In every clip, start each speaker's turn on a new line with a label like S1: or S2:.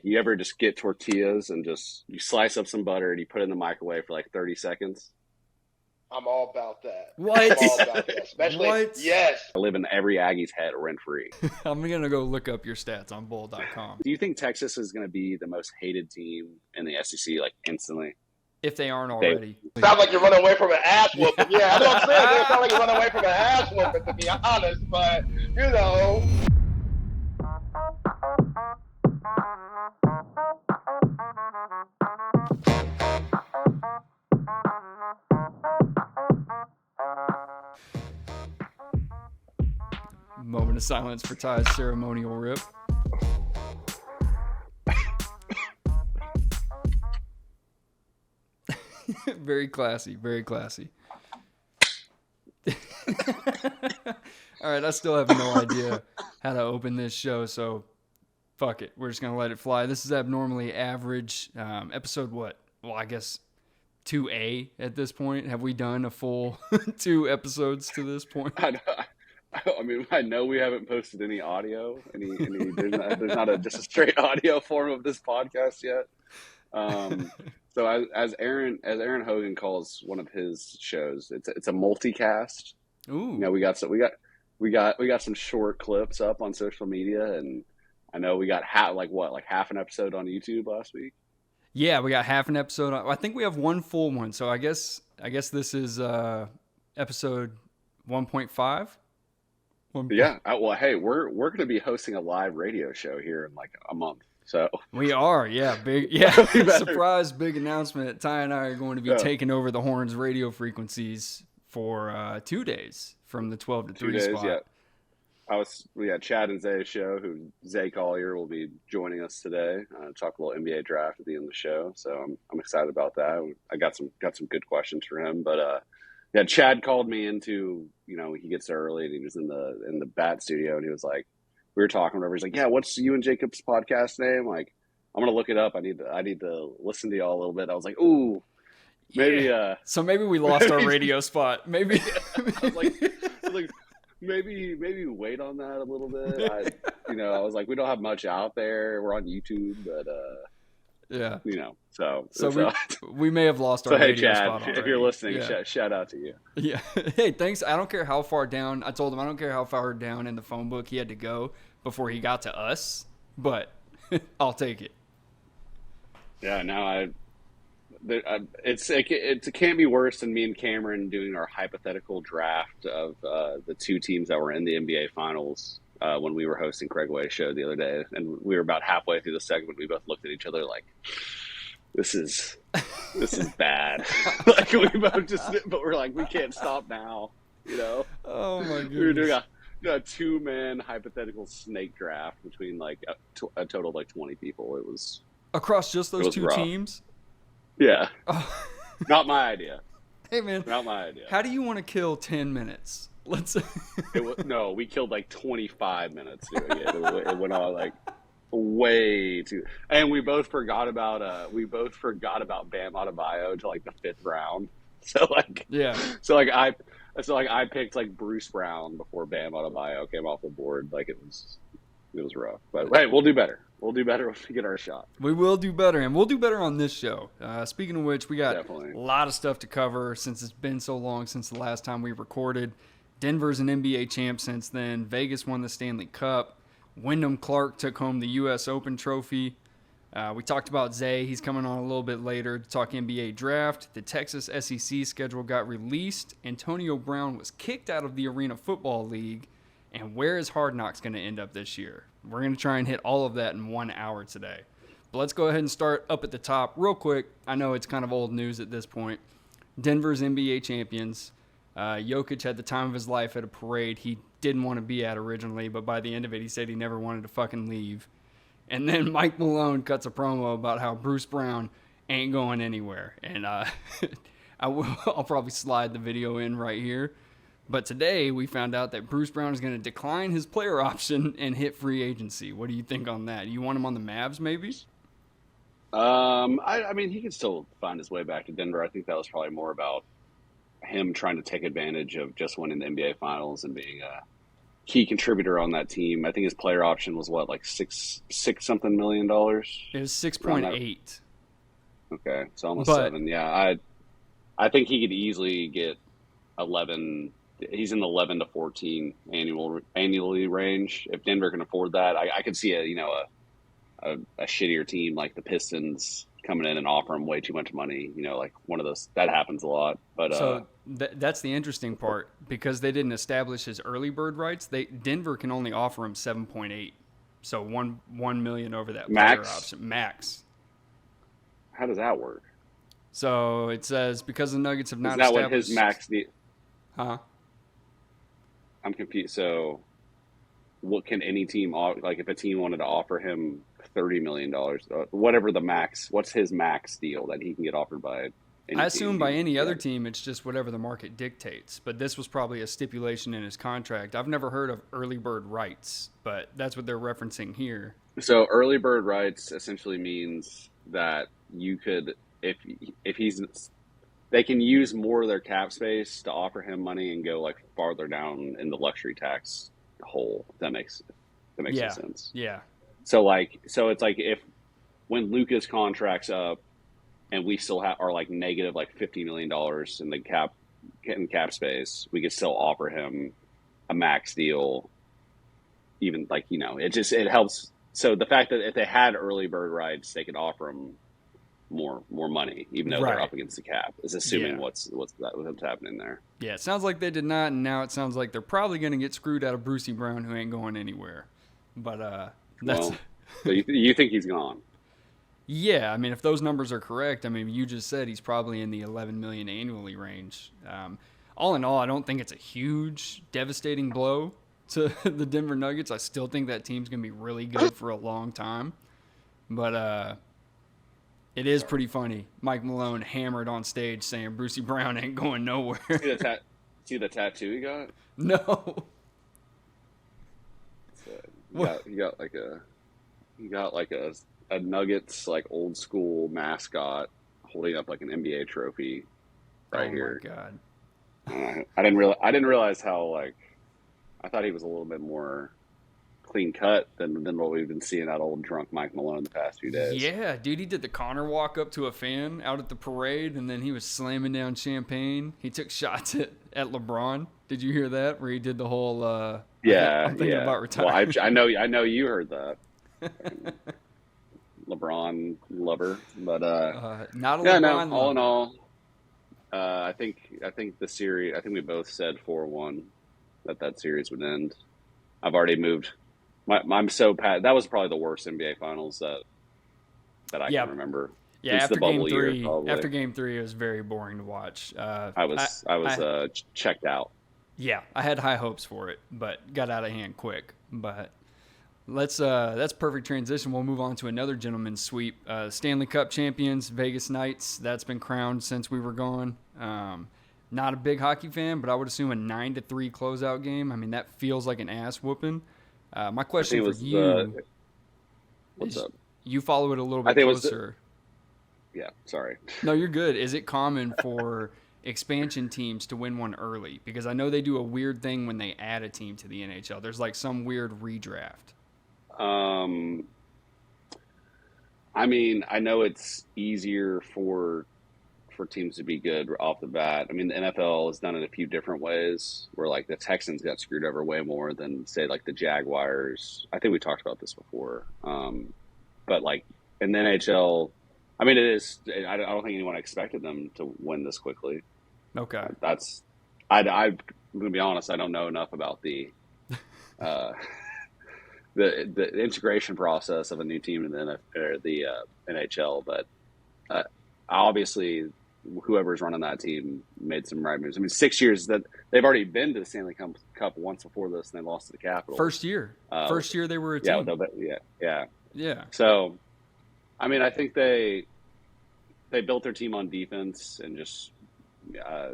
S1: you ever just get tortillas and just you slice up some butter and you put it in the microwave for like 30 seconds?
S2: I'm all about that.
S3: What?
S2: I'm all about that. Especially,
S3: What?
S2: yes.
S1: I live in every Aggie's head rent free.
S3: I'm going to go look up your stats on bowl.com.
S1: Do you think Texas is going to be the most hated team in the SEC, like instantly?
S3: If they aren't already.
S2: Sounds like you're running away from an ass whooping. Yeah, that's what I'm saying. It sounds like you're running away from an ass whooping, to be honest. But, you know.
S3: Moment of silence for Ty's ceremonial rip. Very classy, very classy. All right, I still have no idea how to open this show, so fuck it. We're just going to let it fly. This is Abnormally Average. Episode what? Well, I guess 2A at this point. Have we done a full 2 episodes to this point?
S1: I mean, I know we haven't posted any audio. There's not just a straight audio form of this podcast yet. So as Aaron Hogan calls one of his shows, it's a multicast.
S3: Ooh.
S1: You know, we got some short clips up on social media, and I know we got half an episode on YouTube last week.
S3: Yeah, we got half an episode. I think we have one full one. So I guess this is episode 1.5.
S1: Yeah. Well, hey, we're going to be hosting a live radio show here in like a month. So
S3: we are, yeah, big, yeah. Surprise, big announcement. Ty and I are going to be taking over the Horns radio frequencies for 2 days from the 12 to 3 spot.
S1: Yeah. We had Chad and Zay's show, who Zay Collier will be joining us today. Talk a little NBA draft at the end of the show, so I'm excited about that. I got some good questions for him, but yeah, Chad called me into, you know, he gets there early and he was in the bat studio and he was like, we were talking whatever. He's like, yeah, what's you and Jacob's podcast name? Like, I'm gonna look it up. I need to listen to y'all a little bit. I was like, ooh, maybe. Yeah.
S3: So maybe we lost our radio spot. Maybe.
S1: I was like, maybe wait on that a little bit. I was like, we don't have much out there. We're on YouTube, but
S3: yeah,
S1: you know, so
S3: we may have lost our radio
S1: Chad,
S3: spot already.
S1: If you're listening, shout out to you.
S3: Yeah. Hey, thanks. I don't care how far down. I told him I don't care how far down in the phone book he had to go before he got to us, but I'll take it.
S1: Yeah. Now it can't be worse than me and Cameron doing our hypothetical draft of the 2 teams that were in the NBA Finals when we were hosting Craig Way's show the other day, and we were about halfway through the segment. We both looked at each other like, this is bad. Like we both but we're like, we can't stop now, you know?
S3: Oh my goodness.
S1: We were doing a 2-man hypothetical snake draft between like a total of like 20 people. It was
S3: across just those 2
S1: rough.
S3: teams.
S1: Yeah.
S3: Oh.
S1: Not my idea.
S3: Hey man,
S1: not my idea.
S3: How do you want to kill 10 minutes?
S1: We killed like 25 minutes doing it. It went on like way too, and we both forgot about Bam Adebayo to like the 5th round. So like,
S3: yeah.
S1: So I picked like Bruce Brown before Bam Adebayo came off the board. Like it was rough, but hey, we'll do better. We'll do better when we get our shot.
S3: We will do better, and we'll do better on this show. Speaking of which, we got
S1: Definitely
S3: a lot of stuff to cover since it's been so long since the last time we recorded. Denver's an NBA champ since then. Vegas won the Stanley Cup. Wyndham Clark took home the U.S. Open trophy. We talked about Zay. He's coming on a little bit later to talk NBA draft. The Texas SEC schedule got released. Antonio Brown was kicked out of the Arena Football League. And where is Hard Knocks going to end up this year? We're going to try and hit all of that in 1 hour today. But let's go ahead and start up at the top real quick. I know it's kind of old news at this point. Denver's NBA champions. Jokic had the time of his life at a parade he didn't want to be at originally, but by the end of it, he said he never wanted to fucking leave. And then Mike Malone cuts a promo about how Bruce Brown ain't going anywhere. And I'll probably slide the video in right here. But today we found out that Bruce Brown is going to decline his player option and hit free agency. What do you think on that? You want him on the Mavs maybe?
S1: I mean, he can still find his way back to Denver. I think that was probably more about him trying to take advantage of just winning the NBA Finals and being key contributor on that team. I think his player option was what, like six something $million
S3: It was
S1: around that.
S3: 6.8.
S1: Okay, so almost
S3: But
S1: 7. Yeah, I think he could easily get 11. He's in the 11 to 14 annually range. If Denver can afford that, I could see a shittier team like the Pistons coming in and offer him way too much money. Like one of those that happens a lot. But
S3: so that's the interesting part because they didn't establish his early bird rights. Denver can only offer him 7.8, so 1 million over that player
S1: max,
S3: option max.
S1: how does that work?
S3: So it says because the Nuggets have
S1: Is
S3: not
S1: that what his
S3: established,
S1: max?
S3: huh?
S1: I'm confused. So, what can any team like if a team wanted to offer him $30 million, whatever the max? What's his max deal that he can get offered by
S3: I
S1: any
S3: assume
S1: team?
S3: by any other team, it's just whatever the market dictates. But this was probably a stipulation in his contract. I've never heard of early bird rights, but that's what they're referencing here.
S1: So early bird rights essentially means that you could, if he's, they can use more of their cap space to offer him money and go like farther down in the luxury tax hole. If that makes any
S3: Yeah,
S1: sense.
S3: yeah,
S1: So it's like if when Luka's contract's up and we still are like negative like $50 million in the cap space, we could still offer him a max deal. Even like it helps. So the fact that if they had early bird rights, they could offer him more money, even though they're
S3: right.
S1: up against the cap. Is assuming
S3: Yeah.
S1: what's happening there.
S3: Yeah, it sounds like they did not, and now it sounds like they're probably going to get screwed out of Brucey Brown, who ain't going anywhere. But that's
S1: Well, so you think he's gone?
S3: yeah. I mean, if those numbers are correct, I mean, you just said he's probably in the 11 million annually range. All in all, I don't think it's a huge, devastating blow to the Denver Nuggets. I still think that team's going to be really good for a long time. But it is pretty funny. Mike Malone hammered on stage saying Brucey Brown ain't going nowhere.
S1: See the tattoo he got?
S3: No.
S1: So he got like a Nuggets like old school mascot holding up like an NBA trophy right here.
S3: Oh my god.
S1: I didn't realize how like I thought he was a little bit more clean cut than what we've been seeing out old drunk Mike Malone the past few days.
S3: Yeah, dude, he did the Connor walk up to a fan out at the parade, and then he was slamming down champagne. He took shots at LeBron. Did you hear that? Where he did the whole I'm thinking about retiring.
S1: Well, I know you heard that. LeBron lover, but
S3: not a
S1: yeah,
S3: LeBron
S1: no. All in
S3: lover.
S1: all, I think the series. I think we both said 4-1 that series would end. I've already moved. I'm so pat. That was probably the worst NBA Finals that I can remember.
S3: Yeah,
S1: Since
S3: after
S1: the bubble
S3: game three,
S1: year, probably.
S3: it was very boring to watch.
S1: I was checked out.
S3: Yeah, I had high hopes for it, but got out of hand quick. But that's perfect transition. We'll move on to another gentleman's sweep. Stanley Cup champions, Vegas Knights. That's been crowned since we were gone. Not a big hockey fan, but I would assume a 9-3 closeout game. I mean, that feels like an ass whooping. My question for you
S1: what's up?
S3: You follow it a little bit closer.
S1: Yeah, sorry.
S3: No, you're good. Is it common for expansion teams to win one early? Because I know they do a weird thing when they add a team to the NHL. There's like some weird redraft.
S1: I mean, I know it's easier for teams to be good off the bat. I mean, the NFL has done it a few different ways where like the Texans got screwed over way more than say like the Jaguars. I think we talked about this before. But like in the NHL, I mean, it is, I don't think anyone expected them to win this quickly.
S3: Okay.
S1: I'm going to be honest. I don't know enough about the integration process of a new team in the NHL, but obviously whoever's running that team made some right moves. I mean, 6 years that they've already been to the Stanley Cup once before this, and they lost to the Capitals.
S3: First year they were a team.
S1: Yeah. So, I mean, I think they built their team on defense and just, I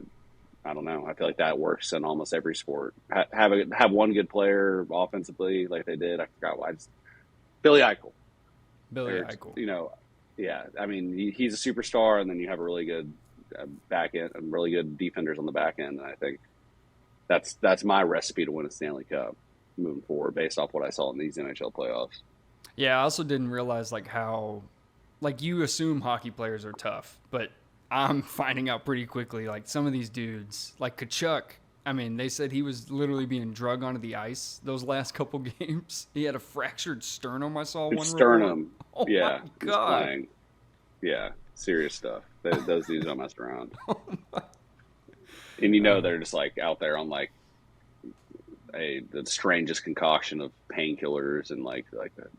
S1: don't know. I feel like that works in almost every sport. Have one good player offensively like they did. I forgot why. Billy Eichel. Yeah, I mean, he's a superstar, and then you have a really good back end, really good defenders on the back end, and I think that's my recipe to win a Stanley Cup. moving forward based off what I saw in these NHL playoffs.
S3: Yeah, I also didn't realize how you assume hockey players are tough, but I'm finding out pretty quickly some of these dudes, like Kachuk. I mean, they said he was literally being drug onto the ice those last couple games. He had a fractured sternum. I saw one
S1: Sternum.
S3: report. Oh
S1: yeah,
S3: my god.
S1: Playing. Yeah, serious stuff. Those dudes don't mess around. And they're just out there on the strangest concoction of painkillers and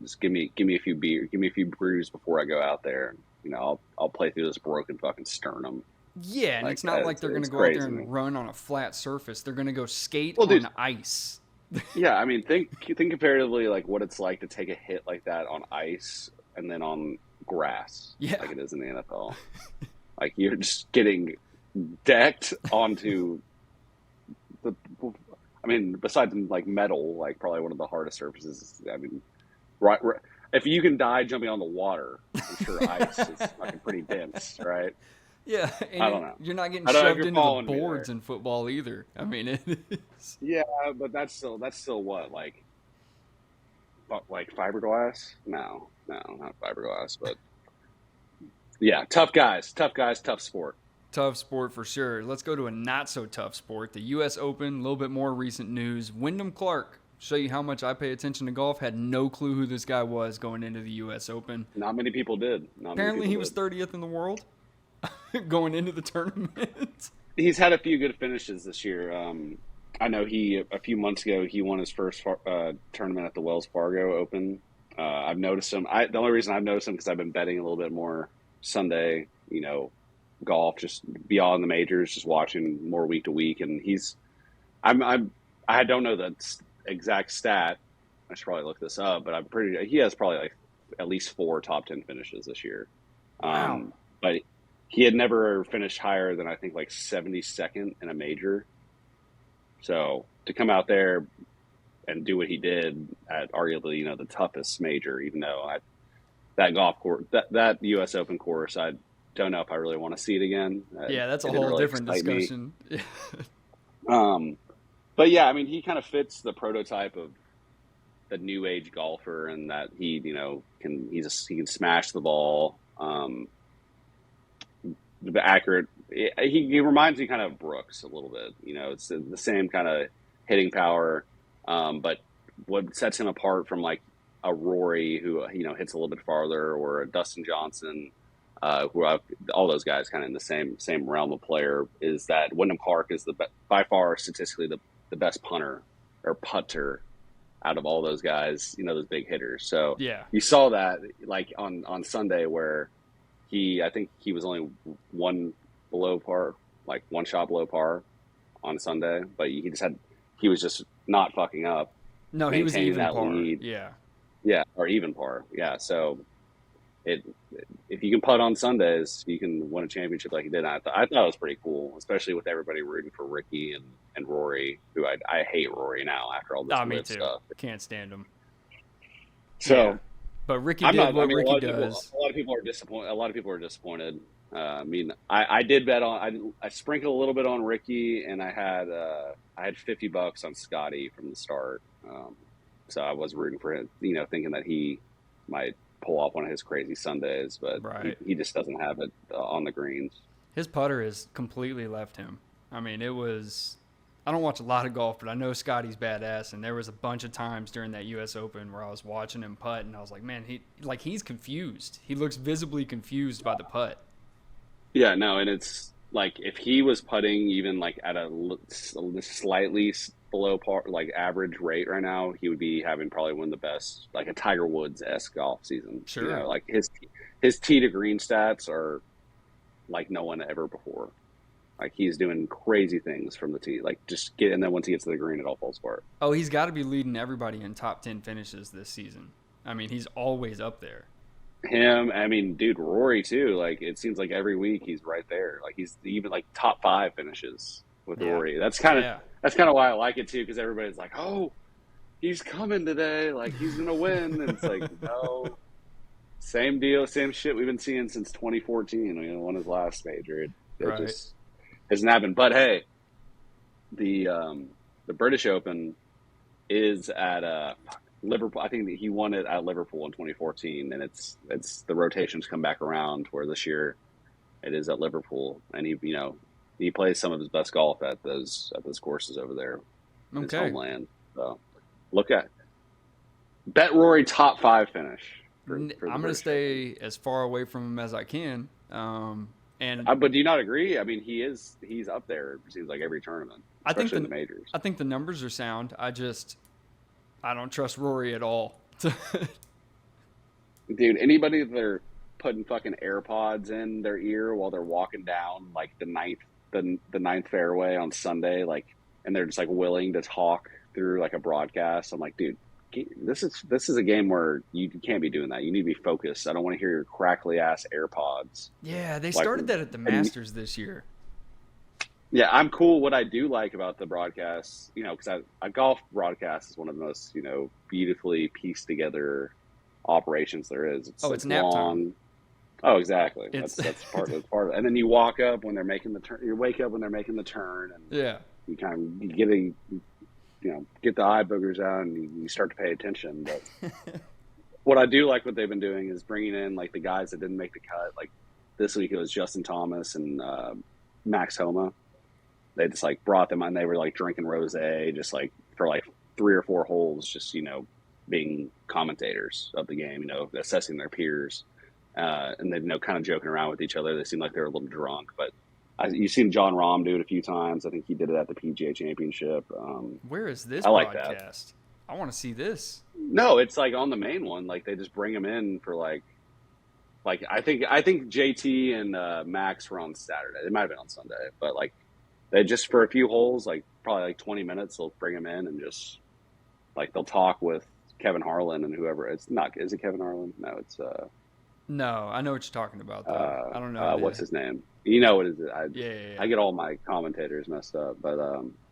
S1: just give me a few brews before I go out there. I'll play through this broken fucking sternum.
S3: Yeah, and it's not like they're going to go out there and run on a flat surface. They're going to go skate on ice.
S1: Yeah, I mean, think comparatively what it's like to take a hit like that on ice and then on grass, like it is in the NFL. You're just getting decked onto the. I mean, besides metal, probably one of the hardest surfaces. I mean, right. If you can die jumping on the water, I'm sure ice is pretty dense, right?
S3: Yeah, and
S1: I don't know.
S3: You're not getting shoved into the boards in football either. I mean, it is.
S1: Yeah, but that's still what fiberglass? No, not fiberglass, but yeah, tough guys, tough sport.
S3: Tough sport for sure. Let's go to a not so tough sport. The U.S. Open, a little bit more recent news. Wyndham Clark, show you how much I pay attention to golf. Had no clue who this guy was going into the U.S. Open.
S1: Not many people did.
S3: Apparently, he was 30th in the world going into the tournament.
S1: He's had a few good finishes this year. I know a few months ago, he won his first tournament at the Wells Fargo Open. I've noticed him. The only reason I've noticed him because I've been betting a little bit more Sunday, golf, just beyond the majors, just watching more week to week. And I don't know the exact stat. I should probably look this up, but he has probably at least 4 top 10 finishes this year.
S3: Wow.
S1: But he had never finished higher than I think 72nd in a major. So to come out there and do what he did at arguably, the toughest major, even though that golf course, that U.S. Open course, I don't know if I really want to see it again.
S3: Yeah, that's a whole different discussion.
S1: But yeah, I mean, he kind of fits the prototype of the new age golfer, and that he can smash the ball. The accurate. He reminds me kind of Brooks a little bit. It's the same kind of hitting power, but what sets him apart from a Rory who hits a little bit farther, or a Dustin Johnson, all those guys kind of in the same realm of player, is that Wyndham Clark is by far statistically the best punter or putter out of all those guys. Those big hitters. So
S3: yeah,
S1: you saw that on Sunday where I think he was only one below par, one shot below par on Sunday, but he was just not fucking up.
S3: No, he was even
S1: that
S3: par.
S1: Lead.
S3: Yeah,
S1: or even par. Yeah, so if you can putt on Sundays, you can win a championship like he did. I thought it was pretty cool, especially with everybody rooting for Ricky and Rory, who I hate Rory now after all this
S3: me too.
S1: stuff.
S3: Can't stand him.
S1: So.
S3: Yeah. But Ricky did what Ricky does.
S1: A lot of people are disappointed. I mean, I did bet on. I sprinkled a little bit on Ricky, and I had $50 on Scotty from the start. So I was rooting for him, thinking that he might pull off one of his crazy Sundays, but he just doesn't have it on the greens.
S3: His putter has completely left him. I mean, it was. I don't watch a lot of golf, but I know Scotty's badass, and there was a bunch of times during that U.S. Open where I was watching him putt, and I was like, man, he's confused. He looks visibly confused by the putt.
S1: Yeah, no, and it's if he was putting even at a slightly below par, average rate right now, he would be having probably one of the best, a Tiger Woods-esque golf season.
S3: Sure.
S1: His tee to green stats are like no one ever before. He's doing crazy things from the tee. And then once he gets to the green, it all falls apart.
S3: Oh, he's got to be leading everybody in top 10 finishes this season. I mean, he's always up there.
S1: Him, I mean, dude, Rory too. It seems like every week he's right there. He's even top 5 finishes with Rory. That's kind of why I like it too, because everybody's like, oh, he's coming today. He's gonna win. And it's no. Same deal, same shit we've been seeing since 2014 when he won his last major. It just hasn't happened. But hey, the British Open is at Liverpool. I think that he won it at Liverpool in 2014, and it's the rotations come back around where this year it is at Liverpool, and he plays some of his best golf at those courses over there in his homeland. So look at bet Rory top 5 finish.
S3: I'm going to stay as far away from him as I can.
S1: But do you not agree? I mean, he's up there. It seems like every tournament, especially in the majors.
S3: I think the numbers are sound. I don't trust Rory at all.
S1: Dude, anybody that they're putting fucking AirPods in their ear while they're walking down like the ninth fairway on Sunday, like, and they're just like willing to talk through like a broadcast. I'm like, dude, this is a game where you can't be doing that. You need to be focused. I don't want to hear your crackly ass AirPods.
S3: Yeah, they started that at the Masters this year.
S1: Yeah, I'm cool. What I do like about the broadcast, because a golf broadcast is one of the most, beautifully pieced together operations there is.
S3: It's nap time.
S1: Oh, exactly. That's part of it. And then you walk up when they're making the turn. You wake up when they're making the turn, and you kind of get the eye boogers out, and you start to pay attention. But what I do like what they've been doing is bringing in like the guys that didn't make the cut. Like this week it was Justin Thomas and Max Homa. They just like brought them on. They were like drinking rosé, just like for like 3 or 4 holes, just being commentators of the game, assessing their peers, and they kind of joking around with each other. They seemed like they were a little drunk, but you've seen John Rahm do it a few times. I think he did it at the PGA Championship.
S3: Where is this
S1: broadcast?
S3: I want to see this.
S1: No, it's like on the main one. Like they just bring them in for like I think JT and Max were on Saturday. They might have been on Sunday, but like they just for a few holes, like probably like 20 minutes, they'll bring them in and just like they'll talk with Kevin Harlan and whoever. Is it Kevin Harlan? No, it's
S3: No, I know what you're talking about though. I don't know.
S1: What's his name? You know what it is?
S3: Yeah.
S1: I get all my commentators messed up, but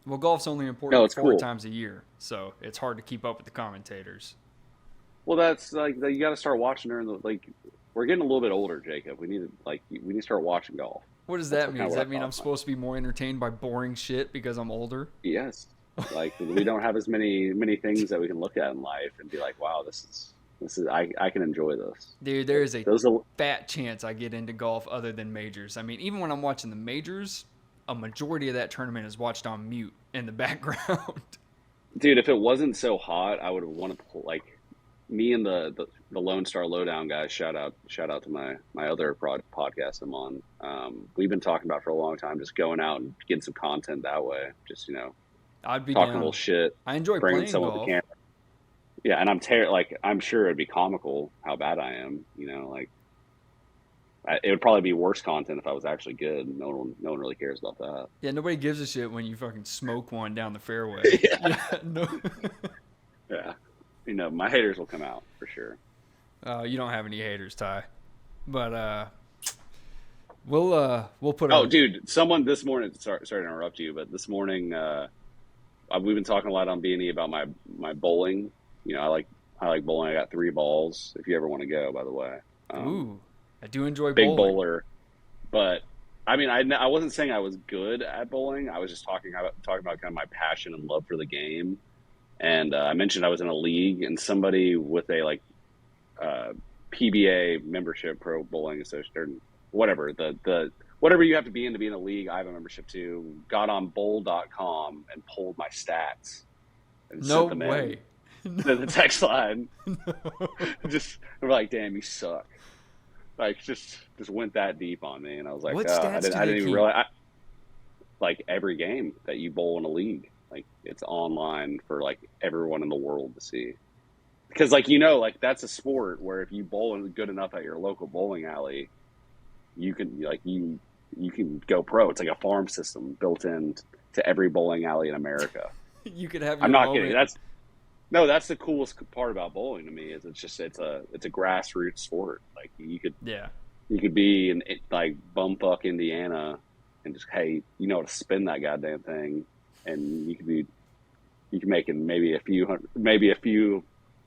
S3: well, golf's only important 4
S1: cool.
S3: times a year, so it's hard to keep up with the commentators.
S1: Well, that's like you got to start watching during we're getting a little bit older, Jacob. We need to start watching golf.
S3: What does that mean? Does that mean I'm supposed to be more entertained by boring shit because I'm older?
S1: Yes. Like we don't have as many things that we can look at in life and be like, wow, this is I can enjoy this.
S3: Dude, there is a fat chance I get into golf other than majors. I mean, even when I'm watching the majors, a majority of that tournament is watched on mute in the background.
S1: Dude, if it wasn't so hot, I would have wanted to me and the Lone Star Lowdown guys. Shout out to my other podcast I'm on. We've been talking about for a long time, just going out and getting some content that way. Just
S3: I'd be
S1: talking
S3: down.
S1: A little shit.
S3: I enjoy
S1: bringing
S3: playing
S1: someone
S3: golf.
S1: to the camera. Yeah, and I'm sure it'd be comical how bad I am. It would probably be worse content if I was actually good. No one really cares about that.
S3: Yeah, nobody gives a shit when you fucking smoke one down the fairway. No.
S1: Yeah. My haters will come out for sure.
S3: You don't have any haters, Ty. But we'll put.
S1: Oh, dude! Someone this morning. Sorry to interrupt you, but this morning we've been talking a lot on B&E about my bowling. I like bowling. I got 3 balls. If you ever want to go, by the way.
S3: Ooh, I do enjoy
S1: big
S3: bowling.
S1: Bowler, but I mean, I wasn't saying I was good at bowling. I was just talking about kind of my passion and love for the game. And I mentioned I was in a league, and somebody with a PBA membership, Pro Bowling Association, or whatever whatever you have to be in a league. I have a membership too. Got on bowl.com and pulled my stats. And
S3: no
S1: sent them
S3: way.
S1: To the text line. No. Just we're like, damn, you suck. Like just went that deep on me, and I was like,
S3: what stats
S1: I didn't even realize. Like every game that you bowl in a league. Like it's online for like everyone in the world to see, because that's a sport where if you bowl good enough at your local bowling alley, you can you can go pro. It's like a farm system built in to every bowling alley in America.
S3: You could have.
S1: I'm not kidding. That's the coolest part about bowling to me is it's a grassroots sport. Like you could be in like bumfuck Indiana and just how to spin that goddamn thing. And you can make maybe a few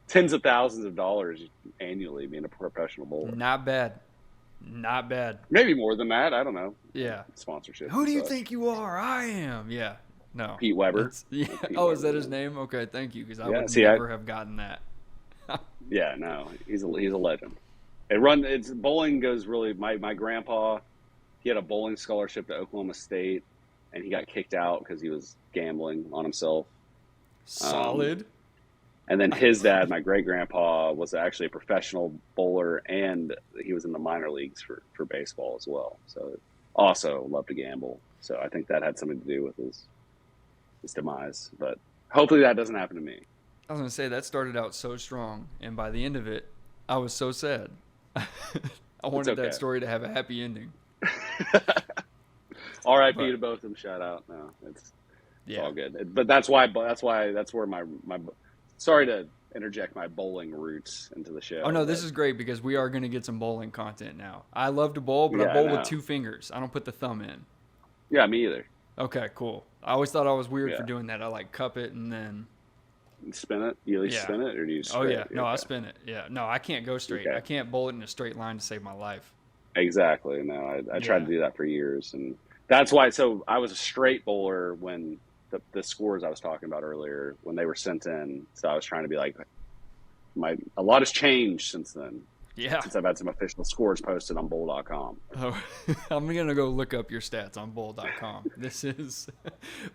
S1: tens of thousands of dollars annually being a professional bowler.
S3: Not bad.
S1: Maybe more than that. I don't know.
S3: Yeah.
S1: Sponsorship.
S3: Who do you think you are? I am. Yeah. No.
S1: Pete Weber.
S3: Yeah.
S1: Pete
S3: Oh,
S1: Weber,
S3: is that
S1: yeah.
S3: his name? Okay, thank you, because I
S1: Yeah,
S3: would
S1: see,
S3: never have gotten that.
S1: yeah, no, he's a legend. It's bowling goes really. My grandpa, he had a bowling scholarship to Oklahoma State, and he got kicked out because he was gambling on himself. Um,
S3: Solid.
S1: and then his dad, my great grandpa, was actually a professional bowler, and he was in the minor leagues for baseball as well. So also loved to gamble. So I think that had something to do with his demise. But hopefully that doesn't happen to me.
S3: I was going to say, that started out so strong, and by the end of it, I was so sad. I wanted
S1: okay.
S3: that story to have a happy ending.
S1: R.I.P.
S3: But
S1: to both of them. Shout out. No, it's
S3: yeah,
S1: all good. But that's where my sorry to interject my bowling roots into the show.
S3: oh no, this
S1: But
S3: is great because we are going to get some bowling content now. I love to bowl, but I
S1: yeah,
S3: bowl with
S1: no,
S3: 2 fingers. I don't put the thumb in.
S1: yeah, me either.
S3: Okay, cool. I always thought I was weird for
S1: Yeah,
S3: doing that. I like cup it and then
S1: you spin it. You at least
S3: yeah.
S1: spin it, or do you
S3: Oh
S1: straight?
S3: yeah, no, I
S1: Okay,
S3: spin it. Yeah, no, I can't go straight.
S1: okay,
S3: I can't bowl it in a straight line to save my life.
S1: exactly. No, I tried
S3: Yeah.
S1: to do that for years, and that's why. So I was a straight bowler when the scores I was talking about earlier when they were sent in. So I was trying to be like a lot has changed since then.
S3: Yeah.
S1: Since I've had some official scores posted on bowl.com.
S3: Oh, I'm going to go look up your stats on bowl.com. This is,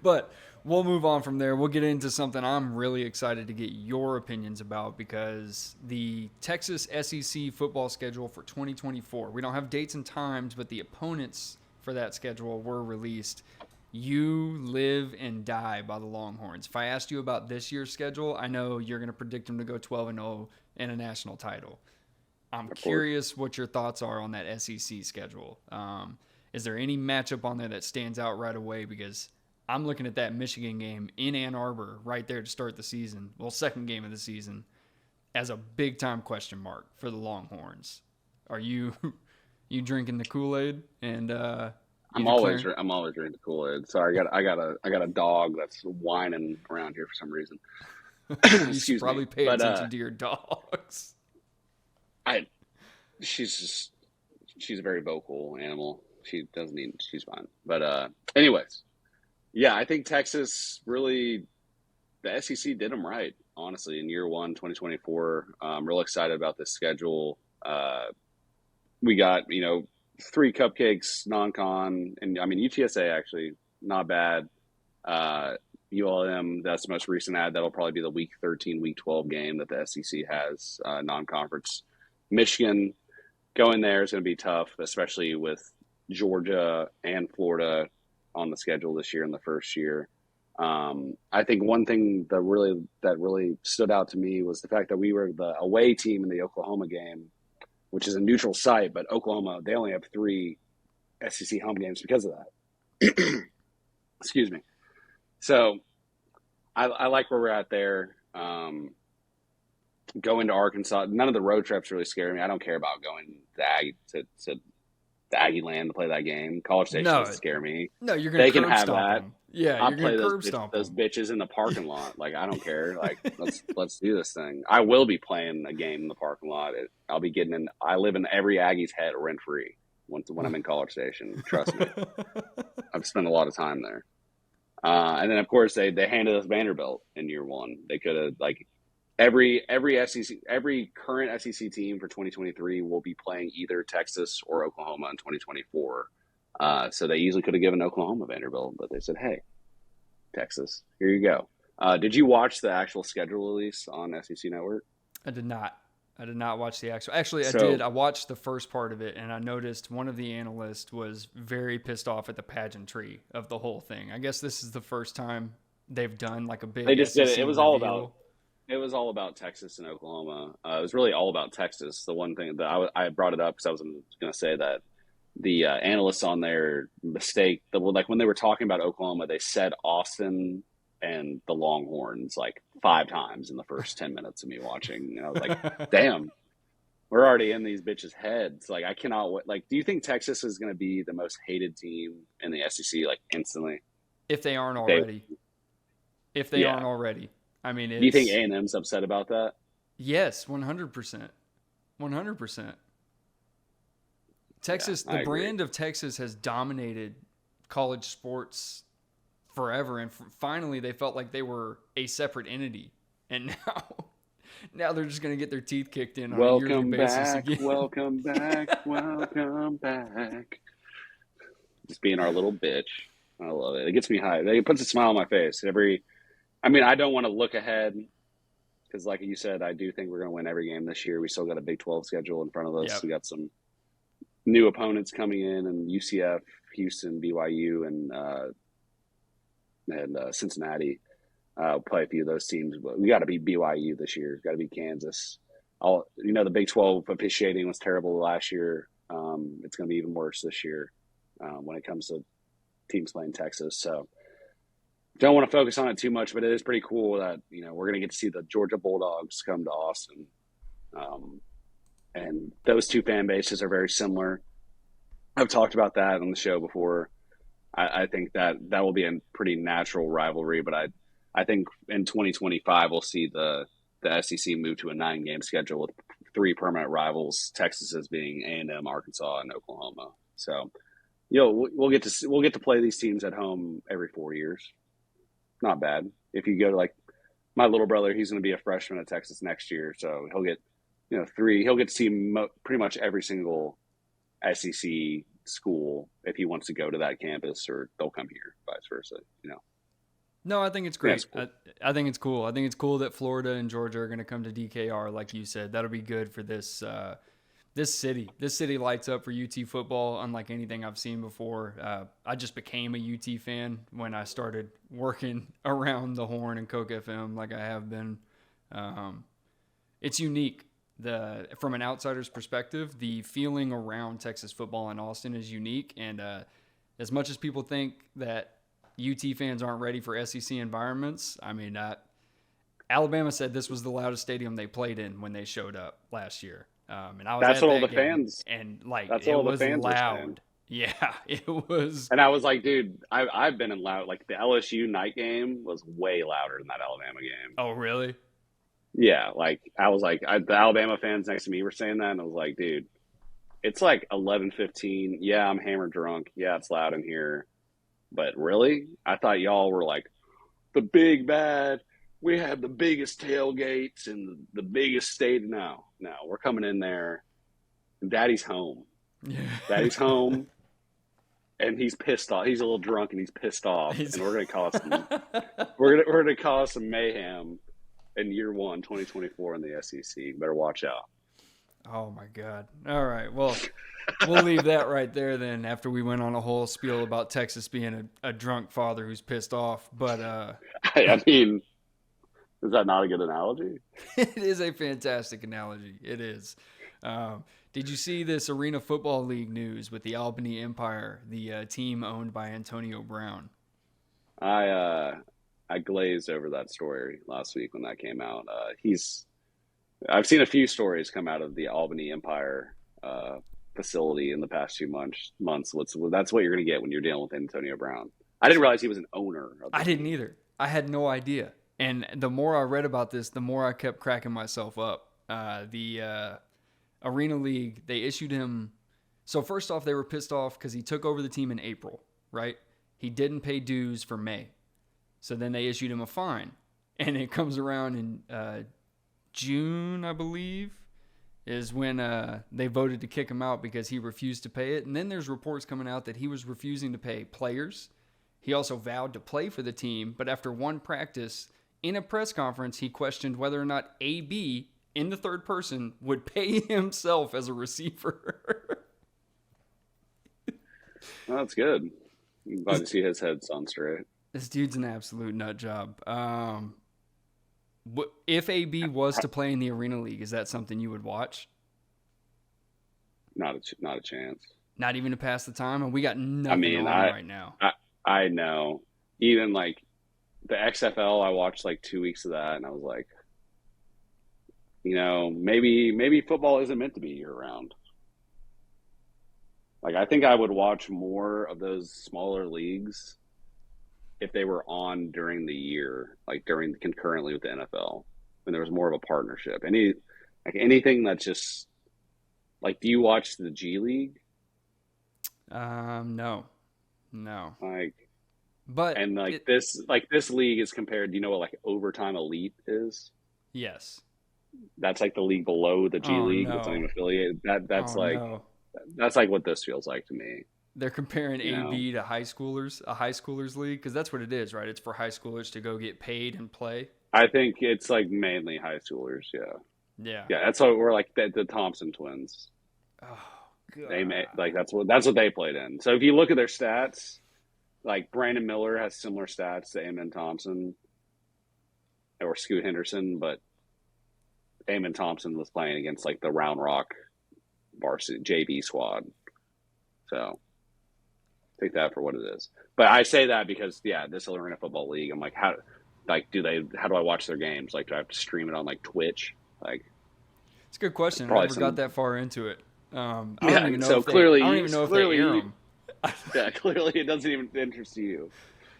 S3: but we'll move on from there. We'll get into something I'm really excited to get your opinions about because the Texas SEC football schedule for 2024, we don't have dates and times, but the opponents for that schedule were released. You live and die by the Longhorns. If I asked you about this year's schedule, I know you're going to predict them to go 12-0 and a national title. I'm curious what your thoughts are on that SEC schedule. Is there any matchup on there that stands out right away? Because I'm looking at that Michigan game in Ann Arbor right there to start the season, well, second game of the season, as a big-time question mark for the Longhorns. Are you drinking the Kool-Aid and
S1: I'm always drinking Kool-Aid. Sorry, I got a dog that's whining around here for some reason.
S3: you should
S1: Excuse me.
S3: probably pay
S1: But
S3: attention to your dogs.
S1: she's a very vocal animal. She's fine. But anyways, yeah, I think Texas really the SEC did them right, honestly, in year one, 2024. I'm real excited about this schedule. We got, 3 cupcakes, non-con, and I mean UTSA actually not bad. ULM, that's the most recent ad. That'll probably be the week 13, week 12 game that the SEC has non-conference. Michigan going there is going to be tough, especially with Georgia and Florida on the schedule this year in the first year. I think one thing that really stood out to me was the fact that we were the away team in the Oklahoma game, which is a neutral site, but Oklahoma, they only have 3 SEC home games because of that. Excuse me. So I like where we're at there. Going to Arkansas, none of the road trips really scare me. I don't care about going to the Aggie land to play that game. College Station
S3: No,
S1: doesn't scare me.
S3: no, you're going
S1: They
S3: to
S1: can
S3: curb
S1: have
S3: stomp
S1: that.
S3: them. Yeah,
S1: I'll
S3: you're
S1: play
S3: going to curb stomp
S1: those
S3: them.
S1: bitches in the parking lot. Like, I don't care. Like, let's do this thing. I will be playing a game in the parking lot. I'll be getting in. I live in every Aggie's head rent free when I'm in College Station. Trust me. I've spent a lot of time there. And then of course they handed us Vanderbilt in year one. They could have every current SEC team for 2023 will be playing either Texas or Oklahoma in 2024. So they easily could have given Oklahoma Vanderbilt, but they said, "Hey, Texas, here you go." Did you watch the actual schedule release on SEC Network?
S3: I did not. I did not watch the actual. Actually, I
S1: So
S3: did. I watched the first part of it, and I noticed one of the analysts was very pissed off at the pageantry of the whole thing. I guess this is the first time they've done like a big
S1: they just did it.
S3: SEC
S1: It was
S3: reveal.
S1: all about Texas and Oklahoma. It was really all about Texas. The one thing that I brought it up because I was going to say that the analysts on their mistake, when they were talking about Oklahoma, they said Austin and the Longhorns like 5 times in the first 10 minutes of me watching. And I was like, damn, we're already in these bitches' heads. Like, I cannot wait. Like, do you think Texas is going to be the most hated team in the SEC, like, instantly?
S3: If they aren't already.
S1: Yeah.
S3: I mean,
S1: Do you think A&M's upset about that?
S3: Yes, 100%. 100%. Texas,
S1: Yeah, I
S3: the
S1: agree.
S3: brand of Texas has dominated college sports forever, and finally they felt like they were a separate entity, and now they're just going to get their teeth kicked in on a yearly basis again.
S1: Welcome back, welcome back. Just being our little bitch. I love it. It gets me high. It puts a smile on my face. I don't want to look ahead because, like you said, I do think we're going to win every game this year. We still got a Big 12 schedule in front of us.
S3: Yep.
S1: We got some new opponents coming in, and UCF, Houston, BYU, and Cincinnati. Play a few of those teams, but we got to beat BYU this year. Got to beat Kansas. The Big 12 officiating was terrible last year. It's going to be even worse this year when it comes to teams playing Texas. So don't want to focus on it too much, but it is pretty cool that we're going to get to see the Georgia Bulldogs come to Austin, and those two fan bases are very similar. I've talked about that on the show before. I think that will be a pretty natural rivalry, but I think in 2025 we'll see the SEC move to a 9-game schedule with 3 permanent rivals, Texas as being A&M, Arkansas, and Oklahoma. So, we'll get to play these teams at home every 4 years. Not bad. If you go to my little brother, he's going to be a freshman at Texas next year, so he'll get 3. He'll get to see pretty much every single SEC school if he wants to go to that campus, or they'll come here, vice versa.
S3: No, I think it's great.
S1: Yeah, it's cool.
S3: I think it's cool. I think it's cool that Florida and Georgia are going to come to DKR, like you said. That'll be good for this city. This city lights up for UT football, unlike anything I've seen before. I just became a UT fan when I started working around the Horn and Coke FM, like I have been. It's unique. From an outsider's perspective, the feeling around Texas football in Austin is unique. And as much as people think that UT fans aren't ready for SEC environments, Alabama said this was the loudest stadium they played in when they showed up last year. And I was
S1: that's
S3: at
S1: all
S3: that
S1: the
S3: game,
S1: fans.
S3: and
S1: That's
S3: it
S1: all
S3: was
S1: the fans
S3: loud. Yeah, it was.
S1: And I was like, dude, I've been in loud. The LSU night game was way louder than that Alabama game.
S3: Oh, really?
S1: Yeah, I was like, the Alabama fans next to me were saying that, and I was like, dude, it's 11:15. Yeah, I'm hammered drunk. Yeah, it's loud in here. But really? I thought y'all were the big bad. We have the biggest tailgates and the biggest stage. No, we're coming in there. Daddy's home.
S3: Yeah.
S1: Daddy's home, and he's pissed off. He's a little drunk, and he's pissed off. And we're gonna cause some mayhem in year 1, 2024 in the SEC. Better watch out.
S3: Oh my God. All right. Well, we'll leave that right there then, after we went on a whole spiel about Texas being a drunk father who's pissed off. But
S1: is that not a good analogy?
S3: It is a fantastic analogy. It is. Did you see this Arena Football League news with the Albany Empire, the team owned by Antonio Brown?
S1: I glazed over that story last week when that came out. I've seen a few stories come out of the Albany Empire facility in the past few months. That's what you're going to get when you're dealing with Antonio Brown. I didn't realize he was an owner.
S3: I didn't either. I had no idea. And the more I read about this, the more I kept cracking myself up. The Arena League, they issued him. So first off, they were pissed off because he took over the team in April, right? He didn't pay dues for May. So then they issued him a fine. And it comes around in June, I believe, is when they voted to kick him out because he refused to pay it. And then there's reports coming out that he was refusing to pay players. He also vowed to play for the team, but after one practice, in a press conference, he questioned whether or not AB, in the third person, would pay himself as a receiver.
S1: Well, that's good. I'm glad to see his head's on straight.
S3: This dude's an absolute nut job. If AB was to play in the Arena League, is that something you would watch?
S1: Not a chance.
S3: Not even to pass the time? And we got nothing right now.
S1: I know. Even the XFL, I watched 2 weeks of that, and I was like, maybe football isn't meant to be year round. I think I would watch more of those smaller leagues if they were on during the year, concurrently with the NFL, when there was more of a partnership. Anything that's just do you watch the G League?
S3: No. But
S1: And this league is compared. Do you know what like overtime elite is?
S3: yes.
S1: That's like the league below the G
S3: Oh
S1: League that's not even
S3: no.
S1: affiliated.
S3: Oh no.
S1: That's like what this feels like to me.
S3: They're comparing
S1: You know,
S3: AB to high schoolers, a high schoolers league, because that's what it is, right? It's for high schoolers to go get paid and play.
S1: I think it's like mainly high schoolers. Yeah,
S3: Yeah.
S1: yeah. That's what we're like the Thompson twins.
S3: Oh
S1: They may
S3: god.
S1: like that's what they played in. So if you look at their stats, like Brandon Miller has similar stats to Amen Thompson or Scoot Henderson, but Amen Thompson was playing against like the Round Rock varsity JV squad. So take that for what it is. But I say that because this Arena Football League, I'm like, how do I watch their games? Like, do I have to stream it on like Twitch? Like,
S3: It's a good question. I
S1: probably
S3: never got
S1: some.
S3: that far into it. I don't
S1: Yeah.
S3: even know
S1: So
S3: if they. I don't
S1: clearly,
S3: even know if they air
S1: clearly,
S3: them.
S1: yeah, clearly it doesn't even interest you.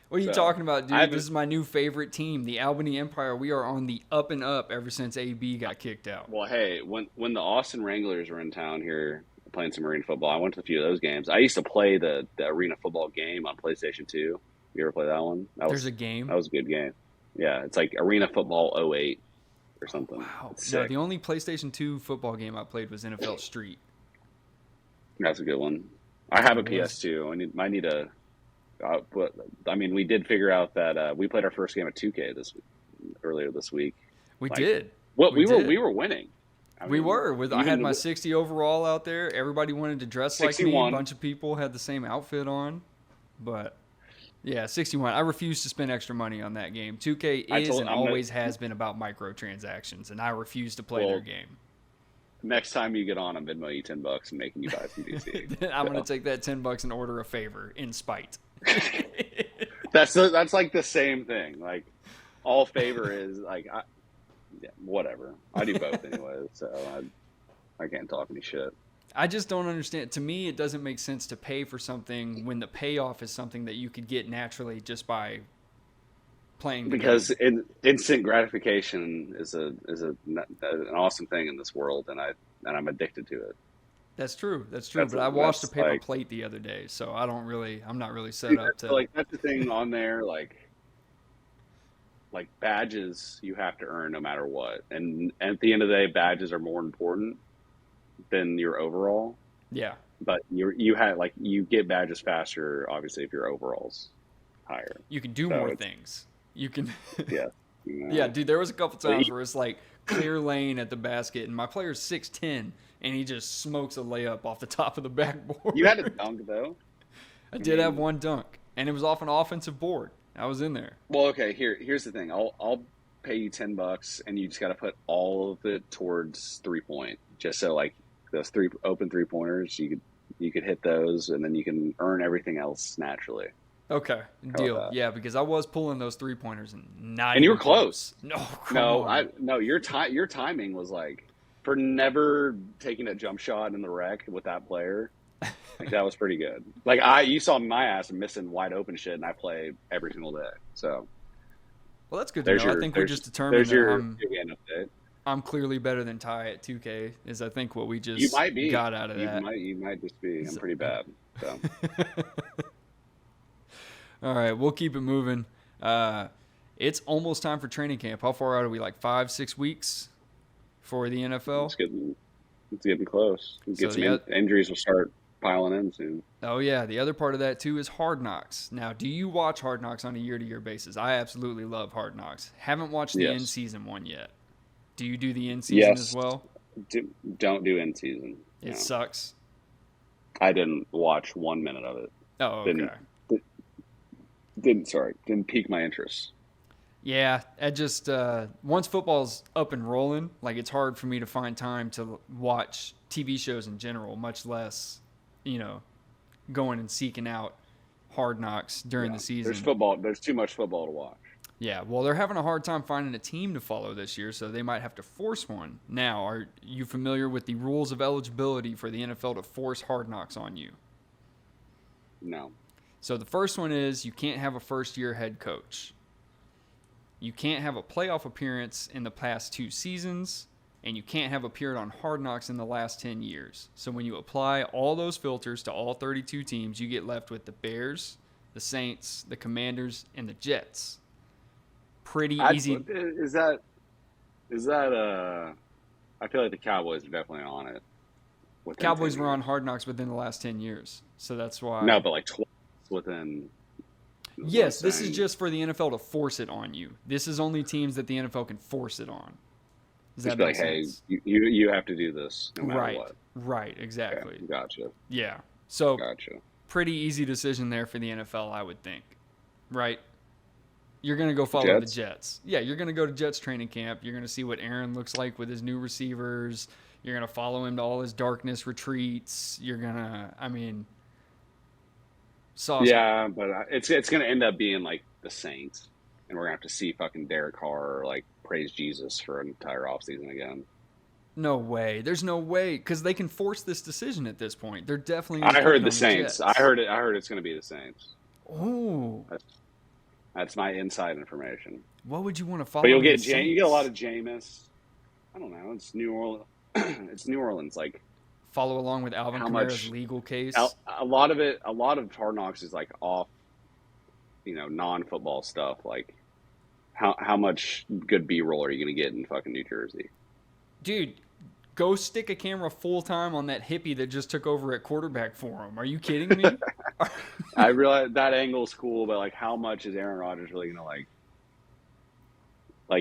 S3: What are you
S1: So
S3: talking about,
S1: I
S3: dude?
S1: haven't.
S3: This is my new favorite team, the Albany Empire. We are on the up and up ever since AB got kicked out.
S1: Well, hey, when the Austin Wranglers were in town here playing some arena football, I went to a few of those games. I used to play the arena football game on PlayStation 2. You ever play that one?
S3: There's a game.
S1: That was a good game. Yeah, it's like Arena Football '08 or something.
S3: Wow.
S1: It's
S3: No,
S1: sick.
S3: the only PlayStation 2 football game I played was NFL Street.
S1: That's a good one. I have a
S3: It was.
S1: PS2. I need a. But I mean, we did figure out that we played our first game at 2K earlier this week.
S3: We
S1: Like,
S3: did.
S1: what
S3: We did.
S1: we were winning. I
S3: We
S1: mean,
S3: were. I had
S1: even
S3: my 60 overall out there. Everybody wanted to dress like me. A
S1: 61.
S3: bunch of people had the same outfit on. But yeah, 61. I refuse to spend extra money on that game. 2K is and always has been about microtransactions, and I refuse to play their
S1: Well,
S3: game.
S1: next time you get on, I'm Venmo you $10 and making you buy some DC.
S3: I'm going to take that $10 and order a favor in spite.
S1: That's like the same thing. Like all favor is like whatever. I do both anyway, so I can't talk any shit.
S3: I just don't understand. To me, it doesn't make sense to pay for something when the payoff is something that you could get naturally just by playing the
S1: Because
S3: game.
S1: instant gratification is an awesome thing in this world, and I'm addicted to it.
S3: That's true. That's true. But I washed a paper plate the other day, so I'm not really set up to.
S1: Like that's the thing on there, like badges you have to earn no matter what, and at the end of the day, badges are more important than your overall.
S3: Yeah.
S1: But you get badges faster, obviously, if your overall's higher.
S3: You can do more things. You can.
S1: Yeah.
S3: Yeah, dude. There was a couple times where it's like clear lane at the basket, and my player's 6'10", and he just smokes a layup off the top of the backboard.
S1: You had a dunk though.
S3: I did have one dunk, and it was off an offensive board. I was in there.
S1: Well, okay. Here's the thing. I'll pay you $10, and you just got to put all of it towards 3-point, just so like those open 3-pointers, you could hit those, and then you can earn everything else naturally.
S3: Okay, deal. Yeah, because I was pulling those 3-pointers and not.
S1: And you
S3: even
S1: were close.
S3: No,
S1: your timing was like for never taking a jump shot in the rec with that player. Like that was pretty good. Like you saw my ass missing wide open shit, and I play every single day. So,
S3: well, that's good to know. I think we just determined that I'm clearly better than Ty at 2K. Is I think what we just got out of that.
S1: You might just be. I'm pretty bad. So.
S3: All right, we'll keep it moving. It's almost time for training camp. How far out are we? Like 5-6 weeks for the NFL?
S1: It's getting close. Injuries will start piling in soon.
S3: Oh, yeah. The other part of that, too, is Hard Knocks. Now, do you watch Hard Knocks on a year-to-year basis? I absolutely love Hard Knocks. Haven't watched the in-season one yet. Do you do the in-season as well?
S1: Don't do in-season.
S3: It sucks.
S1: I didn't watch 1 minute of it.
S3: Oh, okay.
S1: Didn't pique my interest.
S3: Yeah, I just once football's up and rolling, like it's hard for me to find time to watch TV shows in general, much less, going and seeking out Hard Knocks during the season.
S1: There's football. There's too much football to watch.
S3: Yeah, well, they're having a hard time finding a team to follow this year, so they might have to force one. Now, are you familiar with the rules of eligibility for the NFL to force Hard Knocks on you?
S1: No.
S3: So the first one is you can't have a first-year head coach. You can't have a playoff appearance in the past 2 seasons, and you can't have appeared on Hard Knocks in the last 10 years. So when you apply all those filters to all 32 teams, you get left with the Bears, the Saints, the Commanders, and the Jets. Pretty
S1: I,
S3: easy.
S1: is that I feel like the Cowboys are definitely on it.
S3: Cowboys were on Hard Knocks within the last 10 years, so that's why.
S1: No, but like twice within.
S3: Yes, this is just for the NFL to force it on you. This is only teams that the NFL can force it on. Does that make sense?
S1: Hey, you have to do this no matter what.
S3: Right, exactly.
S1: Okay, gotcha.
S3: Yeah, so
S1: Gotcha.
S3: pretty easy decision there for the NFL, I would think. Right? You're going to go follow
S1: Jets?
S3: the Jets. Yeah, you're going to go to Jets training camp. You're going to see what Aaron looks like with his new receivers. You're going to follow him to all his darkness retreats. You're going to, sauce.
S1: Yeah, but it's going to end up being like the Saints, and we're going to have to see fucking Derek Carr like praise Jesus for an entire offseason again.
S3: No way. There's no way because they can force this decision at this point. They're definitely.
S1: I heard the Saints. I heard it's going to be the Saints.
S3: Oh.
S1: That's my inside information.
S3: What would you want to follow?
S1: But you get a lot of Jameis. I don't know. It's New Orleans. It's New Orleans. Like
S3: follow along with Alvin Kamara's legal case.
S1: A lot of Hard Knocks is like off, non-football stuff. Like how much good B-roll are you going to get in fucking New Jersey?
S3: Dude, go stick a camera full time on that hippie that just took over at quarterback for him. Are you kidding me?
S1: I realize that angle's cool, but like, how much is Aaron Rodgers really gonna like?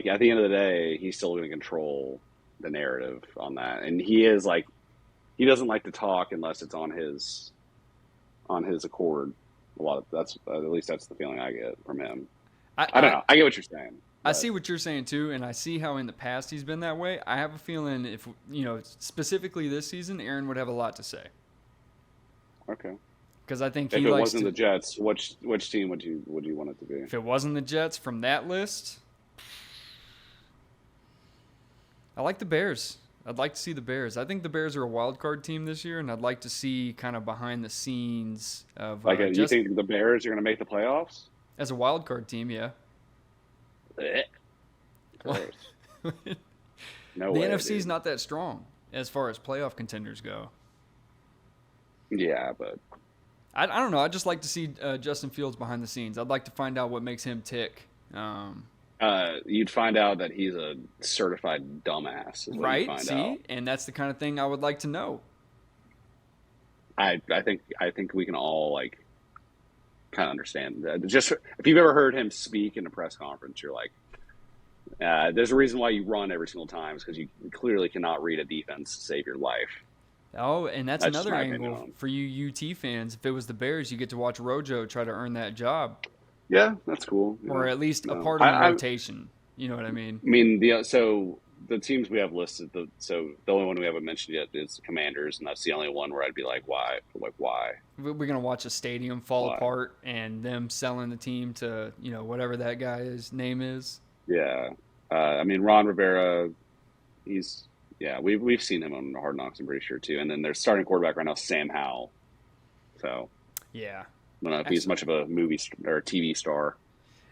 S1: At the end of the day, he's still gonna control the narrative on that, and he doesn't like to talk unless it's on his accord. At least that's the feeling I get from him. I don't know. I get what you're saying.
S3: I see what you're saying too, and I see how in the past he's been that way. I have a feeling if specifically this season, Aaron would have a lot to say.
S1: Okay.
S3: Because I think
S1: if it wasn't the Jets, which team would you want it to be?
S3: If it wasn't the Jets from that list, I like the Bears. I'd like to see the Bears. I think the Bears are a wild card team this year, and I'd like to see kind of behind the scenes of
S1: you think the Bears are going to make the playoffs
S3: as a wild card team? Yeah.
S1: No
S3: the
S1: way,
S3: NFC is
S1: dude.
S3: not that strong as far as playoff contenders go.
S1: Yeah, but
S3: I don't know. I'd just like to see Justin Fields behind the scenes. I'd like to find out what makes him tick.
S1: You'd find out that he's a certified dumbass.
S3: Right? See? And that's the kind of thing I would like to know.
S1: I think we can all like kind of understand that. Just if you've ever heard him speak in a press conference, you're like, there's a reason why you run every single time, is because you clearly cannot read a defense to save your life.
S3: Oh, and that's another angle for you UT fans. If it was the Bears, you get to watch Rojo try to earn that job.
S1: Yeah, that's cool.
S3: Or at least a part of the rotation. You know what I mean?
S1: I mean, so the teams we have listed, the only one we haven't mentioned yet is the Commanders, and that's the only one where I'd be like, why? Like, why?
S3: We're going to watch a stadium fall apart and them selling the team to, whatever that guy's name is.
S1: Yeah. I mean, Ron Rivera, we've seen him on Hard Knocks, I'm pretty sure, too. And then their starting quarterback right now, Sam Howell. So,
S3: yeah.
S1: I don't know if he's much of a movie or a TV star.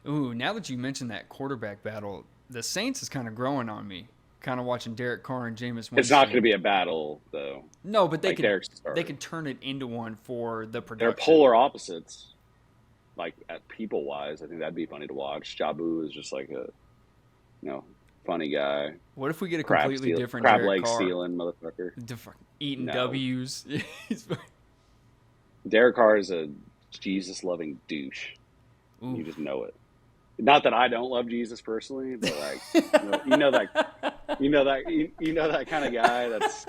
S3: Ooh, now that you mentioned that quarterback battle, the Saints is kind of growing on me. Kind of watching Derek Carr and Jameis Winston.
S1: It's not going to be a battle, though.
S3: No, but they can turn it into one for the production.
S1: They're polar opposites. Like, people-wise, I think that'd be funny to watch. Jabu is just like a, funny guy.
S3: What if we get a completely different
S1: crab
S3: Derek
S1: leg
S3: Carr?
S1: stealing motherfucker?
S3: Eating W's.
S1: Derek Carr is a Jesus-loving douche.
S3: Ooh.
S1: You just know it. Not that I don't love Jesus personally, but like you know that kind of guy that's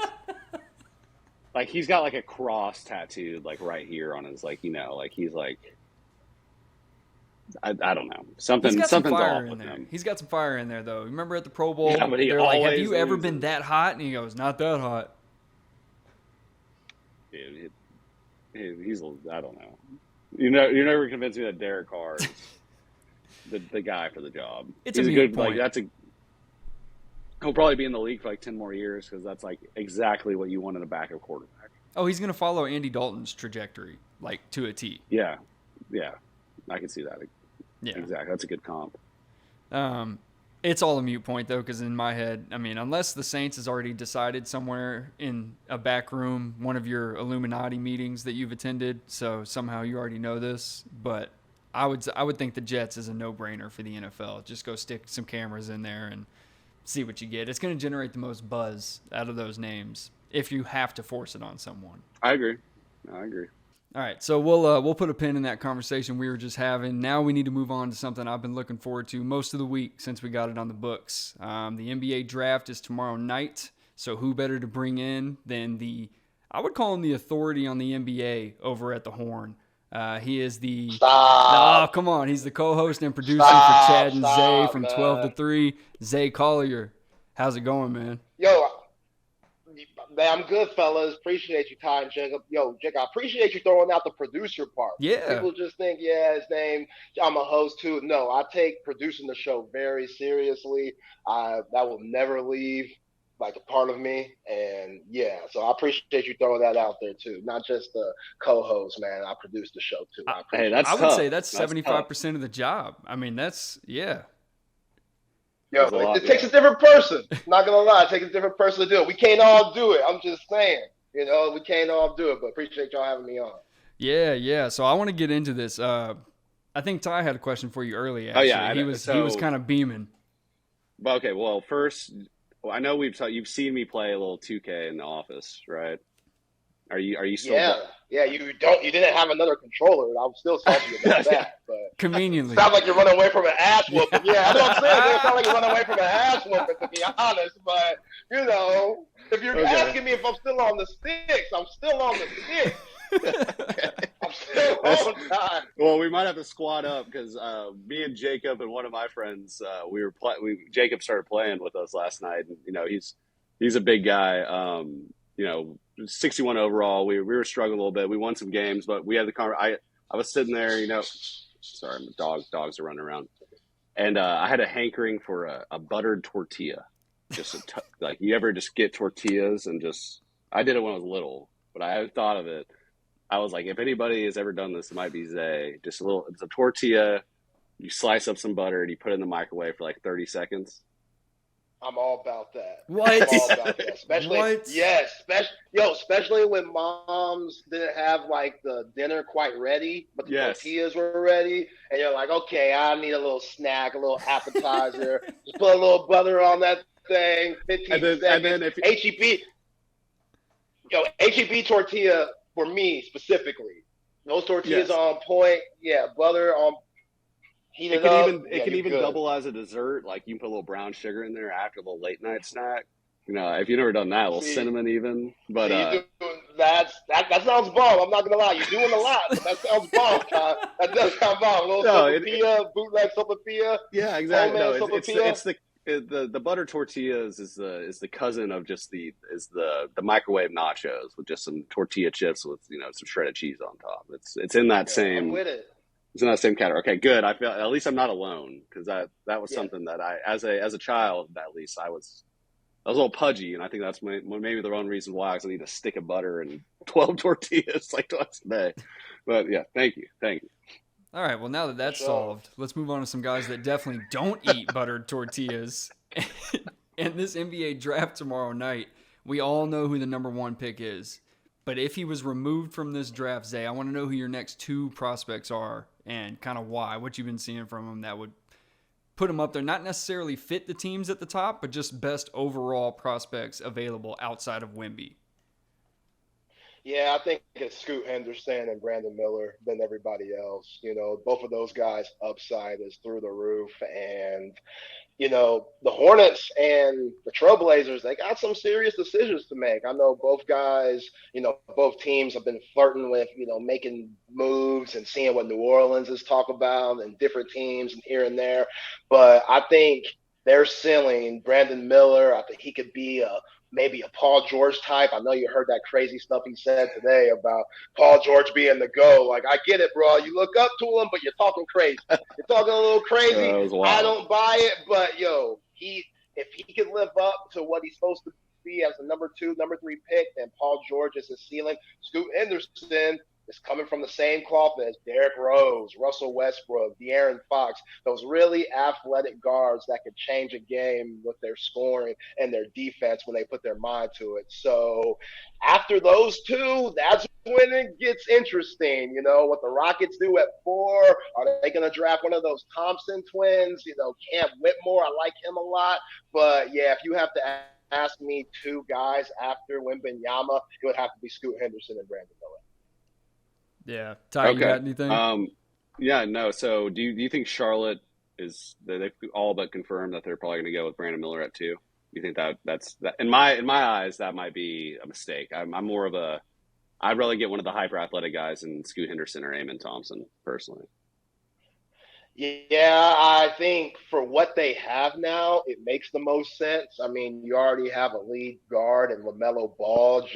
S1: like, he's got like a cross tattooed like right here on his he's like, I don't know, something's off with him.
S3: He's got some fire in there though. Remember at the Pro Bowl,
S1: yeah, but
S3: they're like, "Have you ever been that hot?" And he goes, "Not that hot."
S1: Dude, he's I don't know. You're never convinced me that Derek Carr is the guy for the job.
S3: He's
S1: a
S3: good
S1: point. He'll probably be in the league for like 10 more years, because that's like exactly what you want in a backup quarterback.
S3: Oh, he's going to follow Andy Dalton's trajectory, like to a T.
S1: Yeah, I can see that.
S3: Yeah,
S1: exactly. That's a good comp.
S3: It's all a moot point though, because in my head, I mean, unless the Saints has already decided somewhere in a back room, one of your Illuminati meetings that you've attended, so somehow you already know this, but I would think the Jets is a no-brainer for the NFL. Just go stick some cameras in there and see what you get. It's going to generate the most buzz out of those names if you have to force it on someone.
S1: I agree.
S3: All right, so we'll put a pin in that conversation we were just having. Now we need to move on to something I've been looking forward to most of the week since we got it on the books. The NBA draft is tomorrow night, so who better to bring in than I would call him the authority on the NBA over at the Horn. He is the
S2: Stop.
S3: Oh, come on. He's the co-host and producer
S2: Stop,
S3: for Chad and
S2: stop,
S3: Zay from
S2: man.
S3: 12 to 3. Zay Collier. How's it going, man?
S2: Yo, man, I'm good, fellas. Appreciate you, Ty and Jacob. Yo, Jacob, I appreciate you throwing out the producer part.
S3: Yeah.
S2: People just think, his name, I'm a host too. No, I take producing the show very seriously. That will never leave like a part of me. And yeah, so I appreciate you throwing that out there too. Not just the co-host, man. I produce the show too.
S1: Hey, that's
S3: I would
S1: tough.
S3: say that's
S1: That's
S3: 75% of the job. I mean, yeah.
S2: Yo,
S1: There's a lot,
S2: it takes a different person. Not gonna lie, it takes a different person to do it. We can't all do it. I'm just saying, we can't all do it. But appreciate y'all having me on.
S3: Yeah. So I want to get into this. I think Ty had a question for you earlier. Actually.
S1: Oh, yeah.
S3: He was kind of beaming.
S1: Okay, well, first, I know you've seen me play a little 2K in the office, right? Are you still?
S2: Yeah. You didn't have another controller. I'm still salty about that. But
S3: Conveniently.
S2: sounds like you're running away from an ass whooping. Yeah, I know what I'm saying. It sounds like you're running away from an ass whooping, to be honest. But if you're asking me if I'm still on the sticks, I'm still on the sticks. I'm still on time.
S1: Well, we might have to squad up because me and Jacob and one of my friends, Jacob started playing with us last night, and he's a big guy. 61 overall. We were struggling a little bit. We won some games, but we had I was sitting there, sorry, my dogs are running around, and I had a hankering for a buttered tortilla. Like you ever just get tortillas and I did it when I was little, but I thought of it. I was like, if anybody has ever done this, it might be Zay. It's a tortilla. You slice up some butter and you put it in the microwave for like 30 seconds.
S2: I'm all about that.
S3: What?
S2: I'm all about that. Especially,
S3: What?
S2: yes, especially when moms didn't have like the dinner quite ready, but the tortillas were ready, and you're like, okay, I need a little snack, a little appetizer. Just put a little butter on that thing. 15 seconds. And then if HEB tortilla for me specifically. Those tortillas are on point. Yeah, butter on. It
S1: can even double as a dessert. Like you can put a little brown sugar in there after the late night snack. If you've never done that, a little cinnamon even. But
S2: that sounds bomb. I'm not gonna lie, you're doing a lot. But that sounds bomb, Kyle. That does sound bomb. A little sopapilla, bootleg sopapilla.
S1: Yeah, exactly.
S2: It's
S1: the butter tortillas is the cousin of just the microwave nachos with just some tortilla chips with some shredded cheese on top. It's in that same.
S2: I'm with it.
S1: It's in that same category. Okay, good. I feel at least I'm not alone because that was something that I as a child at least I was a little pudgy, and I think that's maybe the one reason why I need a stick of butter and 12 tortillas like twice a day. But yeah, thank you.
S3: All right, well, now that that's solved, let's move on to some guys that definitely don't eat buttered tortillas. In this NBA draft tomorrow night, we all know who the number 1 pick is. But if he was removed from this draft, Zay, I want to know who your next 2 prospects are and kind of why, what you've been seeing from him that would put him up there. Not necessarily fit the teams at the top, but just best overall prospects available outside of Wemby.
S2: Yeah, I think it's Scoot Henderson and Brandon Miller than everybody else. Both of those guys' upside is through the roof. And, the Hornets and the Trailblazers, they got some serious decisions to make. I know both guys, both teams have been flirting with, making moves and seeing what New Orleans is talking about and different teams and here and there. But I think their ceiling, Brandon Miller, I think he could be maybe a Paul George type. I know you heard that crazy stuff he said today about Paul George being the GOAT. Like, I get it, bro. You look up to him, but you're talking crazy. You're talking a little crazy. I don't buy it, but, if he could live up to what he's supposed to be as the number 2, number 3 pick, then Paul George is his ceiling. Scoot Henderson is is coming from the same cloth as Derrick Rose, Russell Westbrook, De'Aaron Fox, those really athletic guards that could change a game with their scoring and their defense when they put their mind to it. So after those two, that's when it gets interesting. What the Rockets do at 4. Are they going to draft one of those Thompson twins? Cam Whitmore, I like him a lot. But yeah, if you have to ask me two guys after Wembanyama, it would have to be Scoot Henderson and Brandon Miller.
S3: Yeah. Ty, you
S1: Okay.
S3: got anything?
S1: Yeah, no. So do you think Charlotte they've all but confirmed that they're probably going to go with Brandon Miller at 2? You think that's in my eyes that might be a mistake? I'm more of a I'd rather get one of the hyper athletic guys than Scoot Henderson or Amon Thompson personally.
S2: Yeah, I think for what they have now, it makes the most sense. I mean, you already have a lead guard and LaMelo Ball,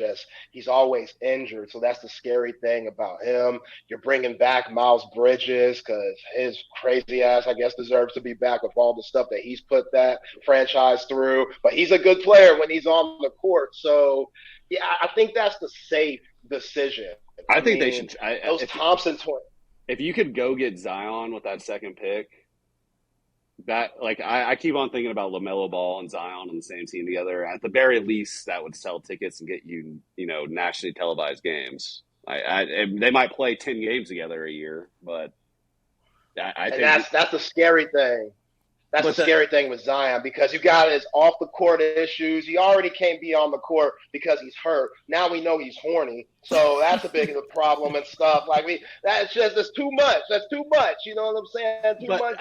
S2: he's always injured. So that's the scary thing about him. You're bringing back Miles Bridges because his crazy ass, I guess, deserves to be back with all the stuff that he's put that franchise through. But he's a good player when he's on the court. So, yeah, I think that's the safe decision.
S1: I think they should.
S2: Those Thompson twins.
S1: If you could go get Zion with that second pick, I keep on thinking about LaMelo Ball and Zion on the same team together. At the very least, that would sell tickets and get you, nationally televised games. They might play 10 games together a year, but I think
S2: that's the scary thing. That's the scary thing with Zion because you got his off the court issues. He already can't be on the court because he's hurt. Now we know he's horny, so that's a big problem and stuff. That's too much. That's too much. You know what I'm saying? Too much.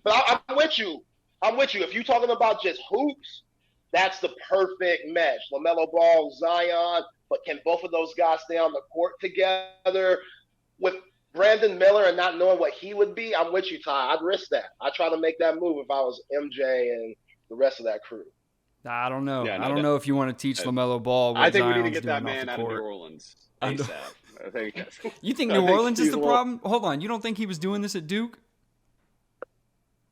S2: But I'm with you. If you're talking about just hoops, that's the perfect mesh. LaMelo Ball, Zion, but can both of those guys stay on the court together with Brandon Miller and not knowing what he would be? I'm with you, Ty. I'd risk that. I'd try to make that move if I was MJ and the rest of that crew.
S3: I don't know. I don't know if you want to teach LaMelo Ball.
S1: I think
S3: Zion's
S1: we need to get that man out of
S3: New
S1: Orleans ASAP. I think.
S3: You think New Orleans is the problem? Hold on. You don't think he was doing this at Duke?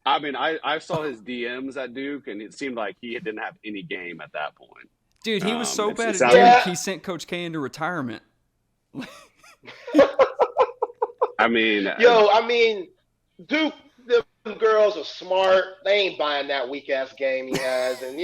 S1: I mean, I saw his DMs at Duke, and it seemed like he didn't have any game at that point.
S3: Dude, he was so bad at Duke, he sent Coach K into retirement.
S1: I mean,
S2: Duke, the girls are smart. They ain't buying that weak ass game he has, and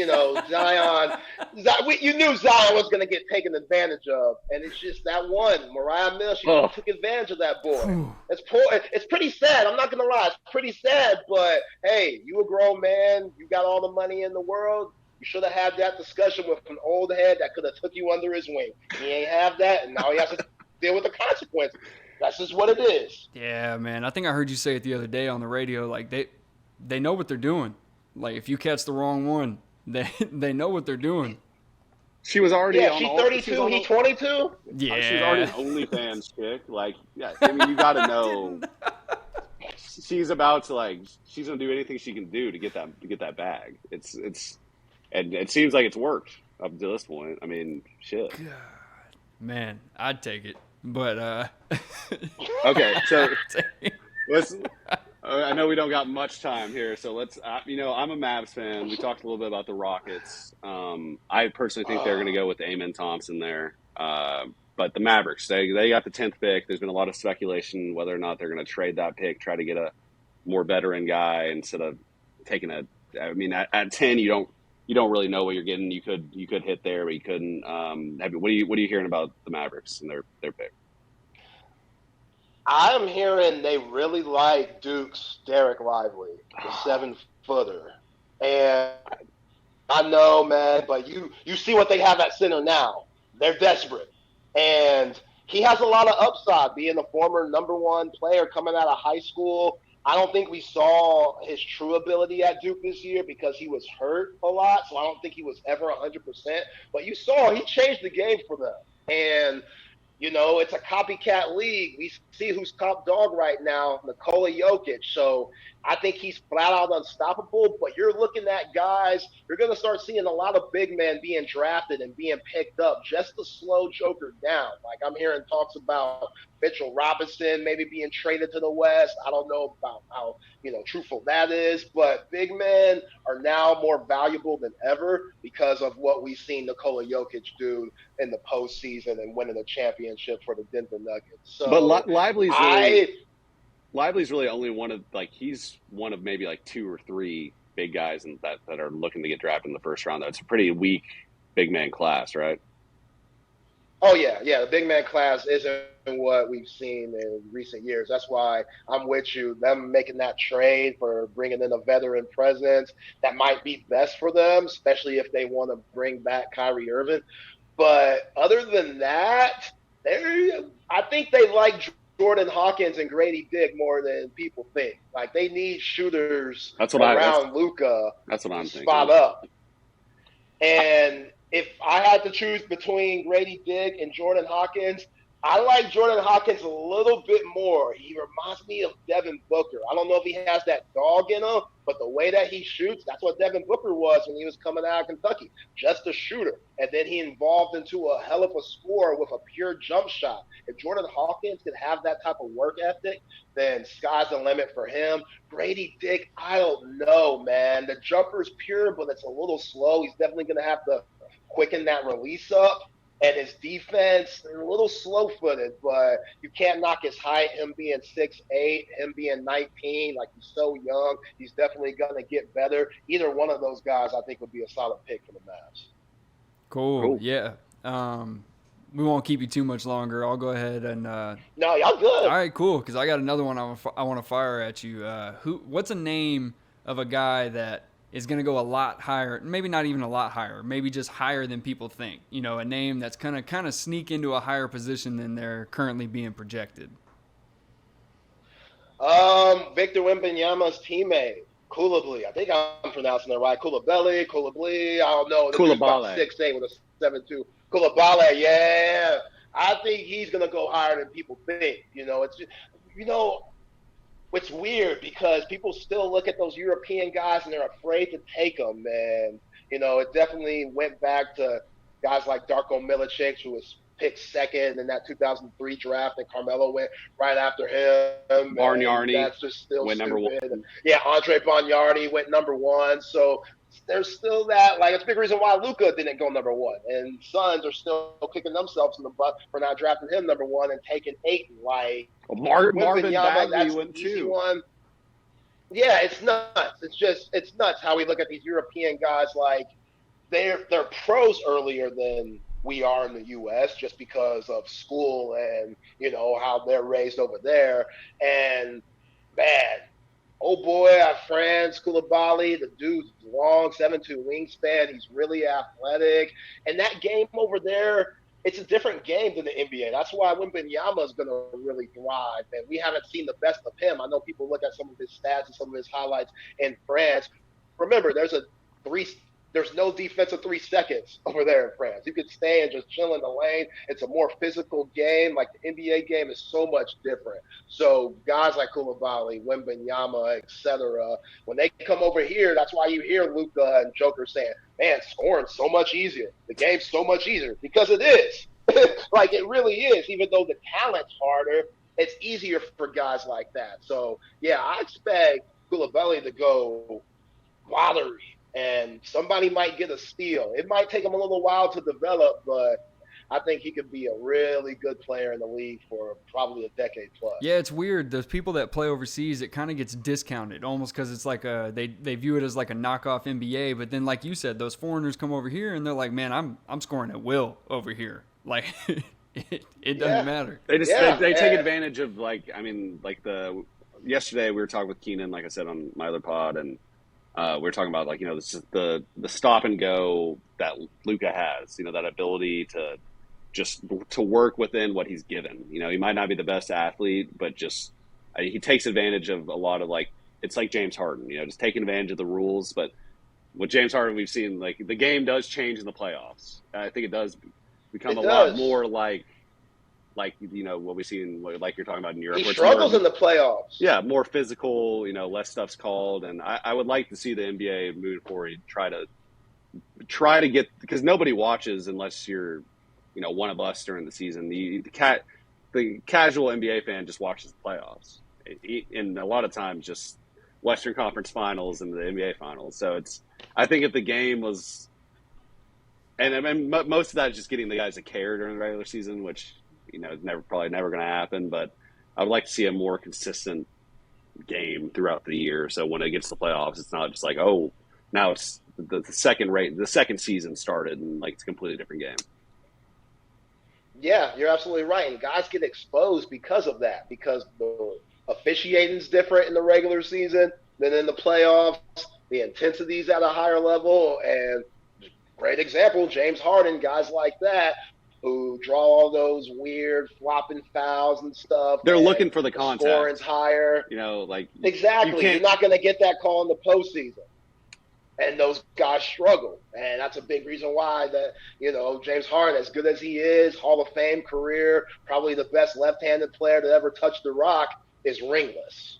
S2: Zion. You knew Zion was gonna get taken advantage of, and it's just that one Mariah Mills. She took advantage of that boy. It's poor. It's pretty sad. I'm not gonna lie. It's pretty sad, but hey, you a grown man. You got all the money in the world. You should have had that discussion with an old head that could have took you under his wing. He ain't have that, and now he has to deal with the consequences. That's just what it is.
S3: Yeah, man. I think I heard you say it the other day on the radio. Like they know what they're doing. Like if you catch the wrong one, they know what they're doing.
S1: She was already on.
S2: She's 32. He's 22.
S3: Yeah,
S1: she's already an OnlyFans chick. I mean, you got to know. She's about to she's gonna do anything she can do to get that bag. And it seems like it's worked up to this point. I mean, shit.
S3: God, man, I'd take it. But
S1: okay, so let's. I know we don't got much time here, so let's. I'm a Mavs fan. We talked a little bit about the Rockets. I personally think they're going to go with Amon Thompson there. But the Mavericks, they got the 10th pick. There's been a lot of speculation whether or not they're going to trade that pick, try to get a more veteran guy instead of taking a. I mean, at 10, you don't really know what you're getting. You could hit there, but you couldn't. What are you hearing about the Mavericks and their pick?
S2: I'm hearing they really like Duke's Derek Lively, the 7-footer, and I know, man, but you see what they have at center now. They're desperate, and he has a lot of upside, being a former #1 player coming out of high school. I don't think we saw his true ability at Duke this year because he was hurt a lot, so I don't think he was ever 100%. But you saw he changed the game for them. And, it's a copycat league. We see who's top dog right now, Nikola Jokic. So I think he's flat out unstoppable, but you're looking at guys, you're going to start seeing a lot of big men being drafted and being picked up just to slow Joker down. Like I'm hearing talks about Mitchell Robinson maybe being traded to the West. I don't know about how, truthful that is, but big men are now more valuable than ever because of what we've seen Nikola Jokic do in the postseason and winning a championship for the Denver Nuggets.
S1: But
S2: So I
S1: Lively's really only one of he's one of maybe like two or three big guys that are looking to get drafted in the first round. That's a pretty weak big man class, right?
S2: Oh yeah. The big man class isn't what we've seen in recent years. That's why I'm with you. Them making that trade for bringing in a veteran presence that might be best for them, especially if they want to bring back Kyrie Irving. But other than that, I think they like Jordan Hawkins and Grady Dick more than people think. Like they need shooters around Luka
S1: that's what
S2: to
S1: I'm
S2: spot
S1: thinking.
S2: up. And if I had to choose between Grady Dick and Jordan Hawkins, I like Jordan Hawkins a little bit more. He reminds me of Devin Booker. I don't know if he has that dog in him, but the way that he shoots, that's what Devin Booker was when he was coming out of Kentucky, just a shooter. And then he evolved into a hell of a scorer with a pure jump shot. If Jordan Hawkins could have that type of work ethic, then sky's the limit for him. Grady Dick, I don't know, man. The jumper's pure, but it's a little slow. He's definitely going to have to quicken that release up. And his defense, a little slow-footed, but you can't knock his height, him being 6'8", him being 19, like he's so young. He's definitely going to get better. Either one of those guys, I think, would be a solid pick for the Mavs.
S3: Cool. Yeah. We won't keep you too much longer. I'll go ahead and
S2: no, y'all good.
S3: All right, cool, because I got another one I want to fire at you. What's a name of a guy that is going to go a lot higher, maybe not even a lot higher, maybe just higher than people think? A name that's going to kind of sneak into a higher position than they're currently being projected.
S2: Victor Wembanyama's teammate, Coulibaly. I think I'm pronouncing it right. Coulibaly, I don't know. The dude's about 6'8" with a 7'2". Coulibaly, yeah. I think he's going to go higher than people think. It's weird because people still look at those European guys and they're afraid to take them. And, it definitely went back to guys like Darko Milicic, who was picked second in that 2003 draft, and Carmelo went right after him.
S1: Bargnani
S2: that's just still
S1: went
S2: stupid.
S1: number one.
S2: Yeah, Andre Bargnani went number one. So there's still that. Like, it's a big reason why Luka didn't go number one. And Suns are still kicking themselves in the butt for not drafting him number one and taking Ayton. Like,
S1: Marvin Bagley went too.
S2: One. Yeah, it's nuts. It's nuts how we look at these European guys like they're pros earlier than we are in the U.S. just because of school and, how they're raised over there. And, man, oh boy, our friend Coulibaly, the dude's long, 7'2" wingspan. He's really athletic. And that game over there, it's a different game than the NBA. That's why Wembanyama is going to really thrive. And we haven't seen the best of him. I know people look at some of his stats and some of his highlights in France. Remember, there's no defensive 3 seconds over there in France. You could stay and just chill in the lane. It's a more physical game. Like the NBA game is so much different. So guys like Coulibaly, Wembanyama, etc., when they come over here, that's why you hear Luka and Joker saying, man, scoring's so much easier. The game's so much easier. Because it is. Like it really is. Even though the talent's harder, it's easier for guys like that. So, yeah, I expect Coulibaly to go lottery. And somebody might get a steal. It might take him a little while to develop, but I think he could be a really good player in the league for probably a decade plus.
S3: Yeah, it's weird. Those people that play overseas, it kind of gets discounted almost because it's like they view it as like a knockoff NBA. But then, like you said, those foreigners come over here and they're like, man, I'm scoring at will over here. Like it doesn't matter.
S1: They just they take advantage of yesterday we were talking with Keenan, like I said on my other pod, and we were talking about this is the stop and go that Luka has, that ability to work within what he's given. He might not be the best athlete, but he takes advantage of a lot of it's like James Harden, just taking advantage of the rules. But with James Harden, we've seen the game does change in the playoffs. I think it does become lot more like like what we see in like you're talking about in Europe.
S2: He
S1: Where
S2: struggles in the playoffs.
S1: Yeah, more physical. Less stuff's called, and I would like to see the NBA moving forward try to get, because nobody watches unless you're one of us during the season. The casual NBA fan just watches the playoffs, and a lot of times just Western Conference Finals and the NBA Finals. So I think if the game was, and I mean most of that is just getting the guys to care during the regular season, which probably never going to happen. But I would like to see a more consistent game throughout the year. So when it gets to the playoffs, it's not just like, oh, now it's the second season started and like it's a completely different game.
S2: Yeah, you're absolutely right. And guys get exposed because of that, because the officiating's different in the regular season than in the playoffs. The intensity's at a higher level. And great example, James Harden, guys like that who draw all those weird flopping fouls and stuff.
S1: They're looking for the contact.
S2: Scoring's higher.
S1: Exactly.
S2: You're not going to get that call in the postseason. And those guys struggle. And that's a big reason why James Harden, as good as he is, Hall of Fame career, probably the best left-handed player to ever touch the rock, is ringless.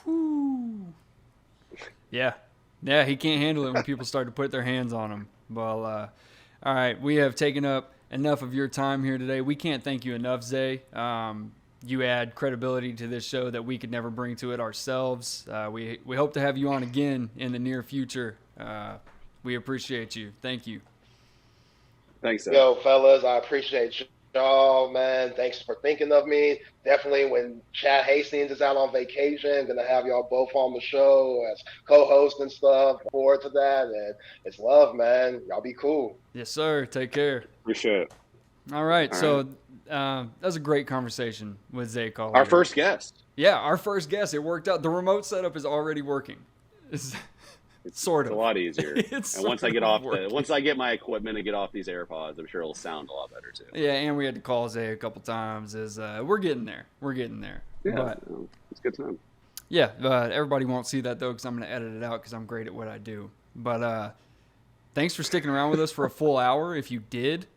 S3: Whew. Yeah. Yeah, he can't handle it when people start to put their hands on him. Well, all right, we have taken up enough of your time here today. We can't thank you enough, Zay. You add credibility to this show that we could never bring to it ourselves. We hope to have you on again in the near future. We appreciate you. Thank you.
S1: Thanks, Zay.
S2: Yo, fellas, I appreciate y'all, man. Thanks for thinking of me. Definitely when Chad Hastings is out on vacation, going to have y'all both on the show as co-host and stuff. Look forward to that. And it's love, man. Y'all be cool.
S3: Yes, sir. Take care.
S1: Appreciate it.
S3: All right. That was a great conversation with Zay Collier.
S1: Our first guest.
S3: Yeah, our first guest. It worked out. The remote setup is already working. It's sort of
S1: a lot easier. And once I get my equipment and get off these AirPods, I'm sure it'll sound a lot better too.
S3: Yeah, and we had to call Zay a couple times. We're getting there.
S1: Yeah, it's a good time.
S3: Yeah, but everybody won't see that though because I'm going to edit it out because I'm great at what I do. But thanks for sticking around with us for a full hour. If you did,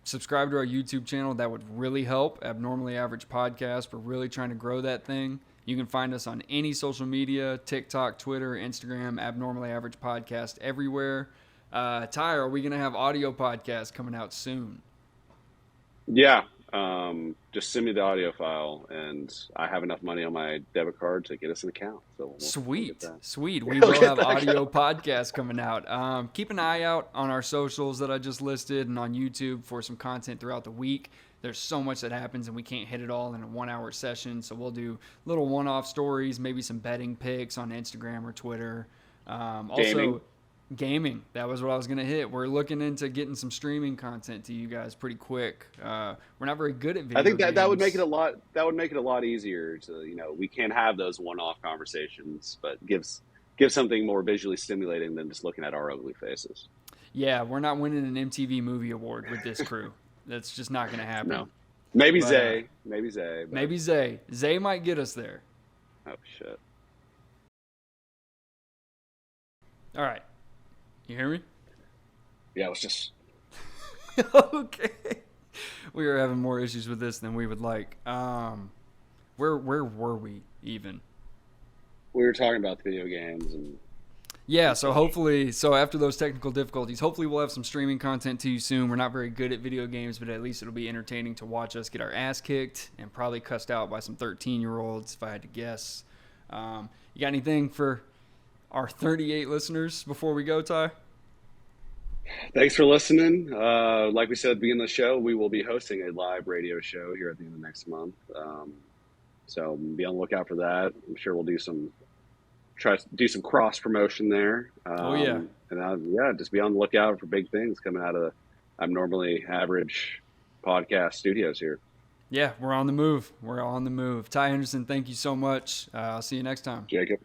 S3: subscribe to our YouTube channel. That would really help. Abnormally Average Podcast. We're really trying to grow that thing. You can find us on any social media, TikTok, Twitter, Instagram, Abnormally Average Podcast, everywhere. Ty, are we going to have audio podcasts coming out soon?
S1: Yeah. Just send me the audio file, and I have enough money on my debit card to get us an account. So
S3: Sweet. We will have audio podcasts coming out. Keep an eye out on our socials that I just listed and on YouTube for some content throughout the week. There's so much that happens, and we can't hit it all in a 1-hour session. So we'll do little one-off stories, maybe some betting picks on Instagram or Twitter. Gaming. That was what I was going to hit. We're looking into getting some streaming content to you guys pretty quick. We're not very good at video
S1: I think
S3: games.
S1: that would make it a lot. That would make it a lot easier to we can't have those one-off conversations, but gives something more visually stimulating than just looking at our ugly faces.
S3: Yeah, we're not winning an MTV Movie Award with this crew. That's just not going to happen.
S1: No. Maybe
S3: But,
S1: Zay. Maybe Zay. But...
S3: Maybe Zay. Zay might get us there.
S1: Oh, shit.
S3: All right. You hear me?
S1: Yeah, it was just...
S3: Okay. We are having more issues with this than we would like. Where were we even?
S1: We were talking about the video games and...
S3: Yeah, so after those technical difficulties, hopefully we'll have some streaming content to you soon. We're not very good at video games, but at least it'll be entertaining to watch us get our ass kicked and probably cussed out by some 13-year-olds, if I had to guess. You got anything for our 38 listeners before we go, Ty?
S1: Thanks for listening. Like we said at the beginning of the show, we will be hosting a live radio show here at the end of next month. So be on the lookout for that. I'm sure we'll try to do some cross promotion there. And just be on the lookout for big things coming out of the Abnormally Average podcast studios here.
S3: Yeah, we're on the move. Ty Henderson, thank you so much. I'll see you next time.
S1: Jacob.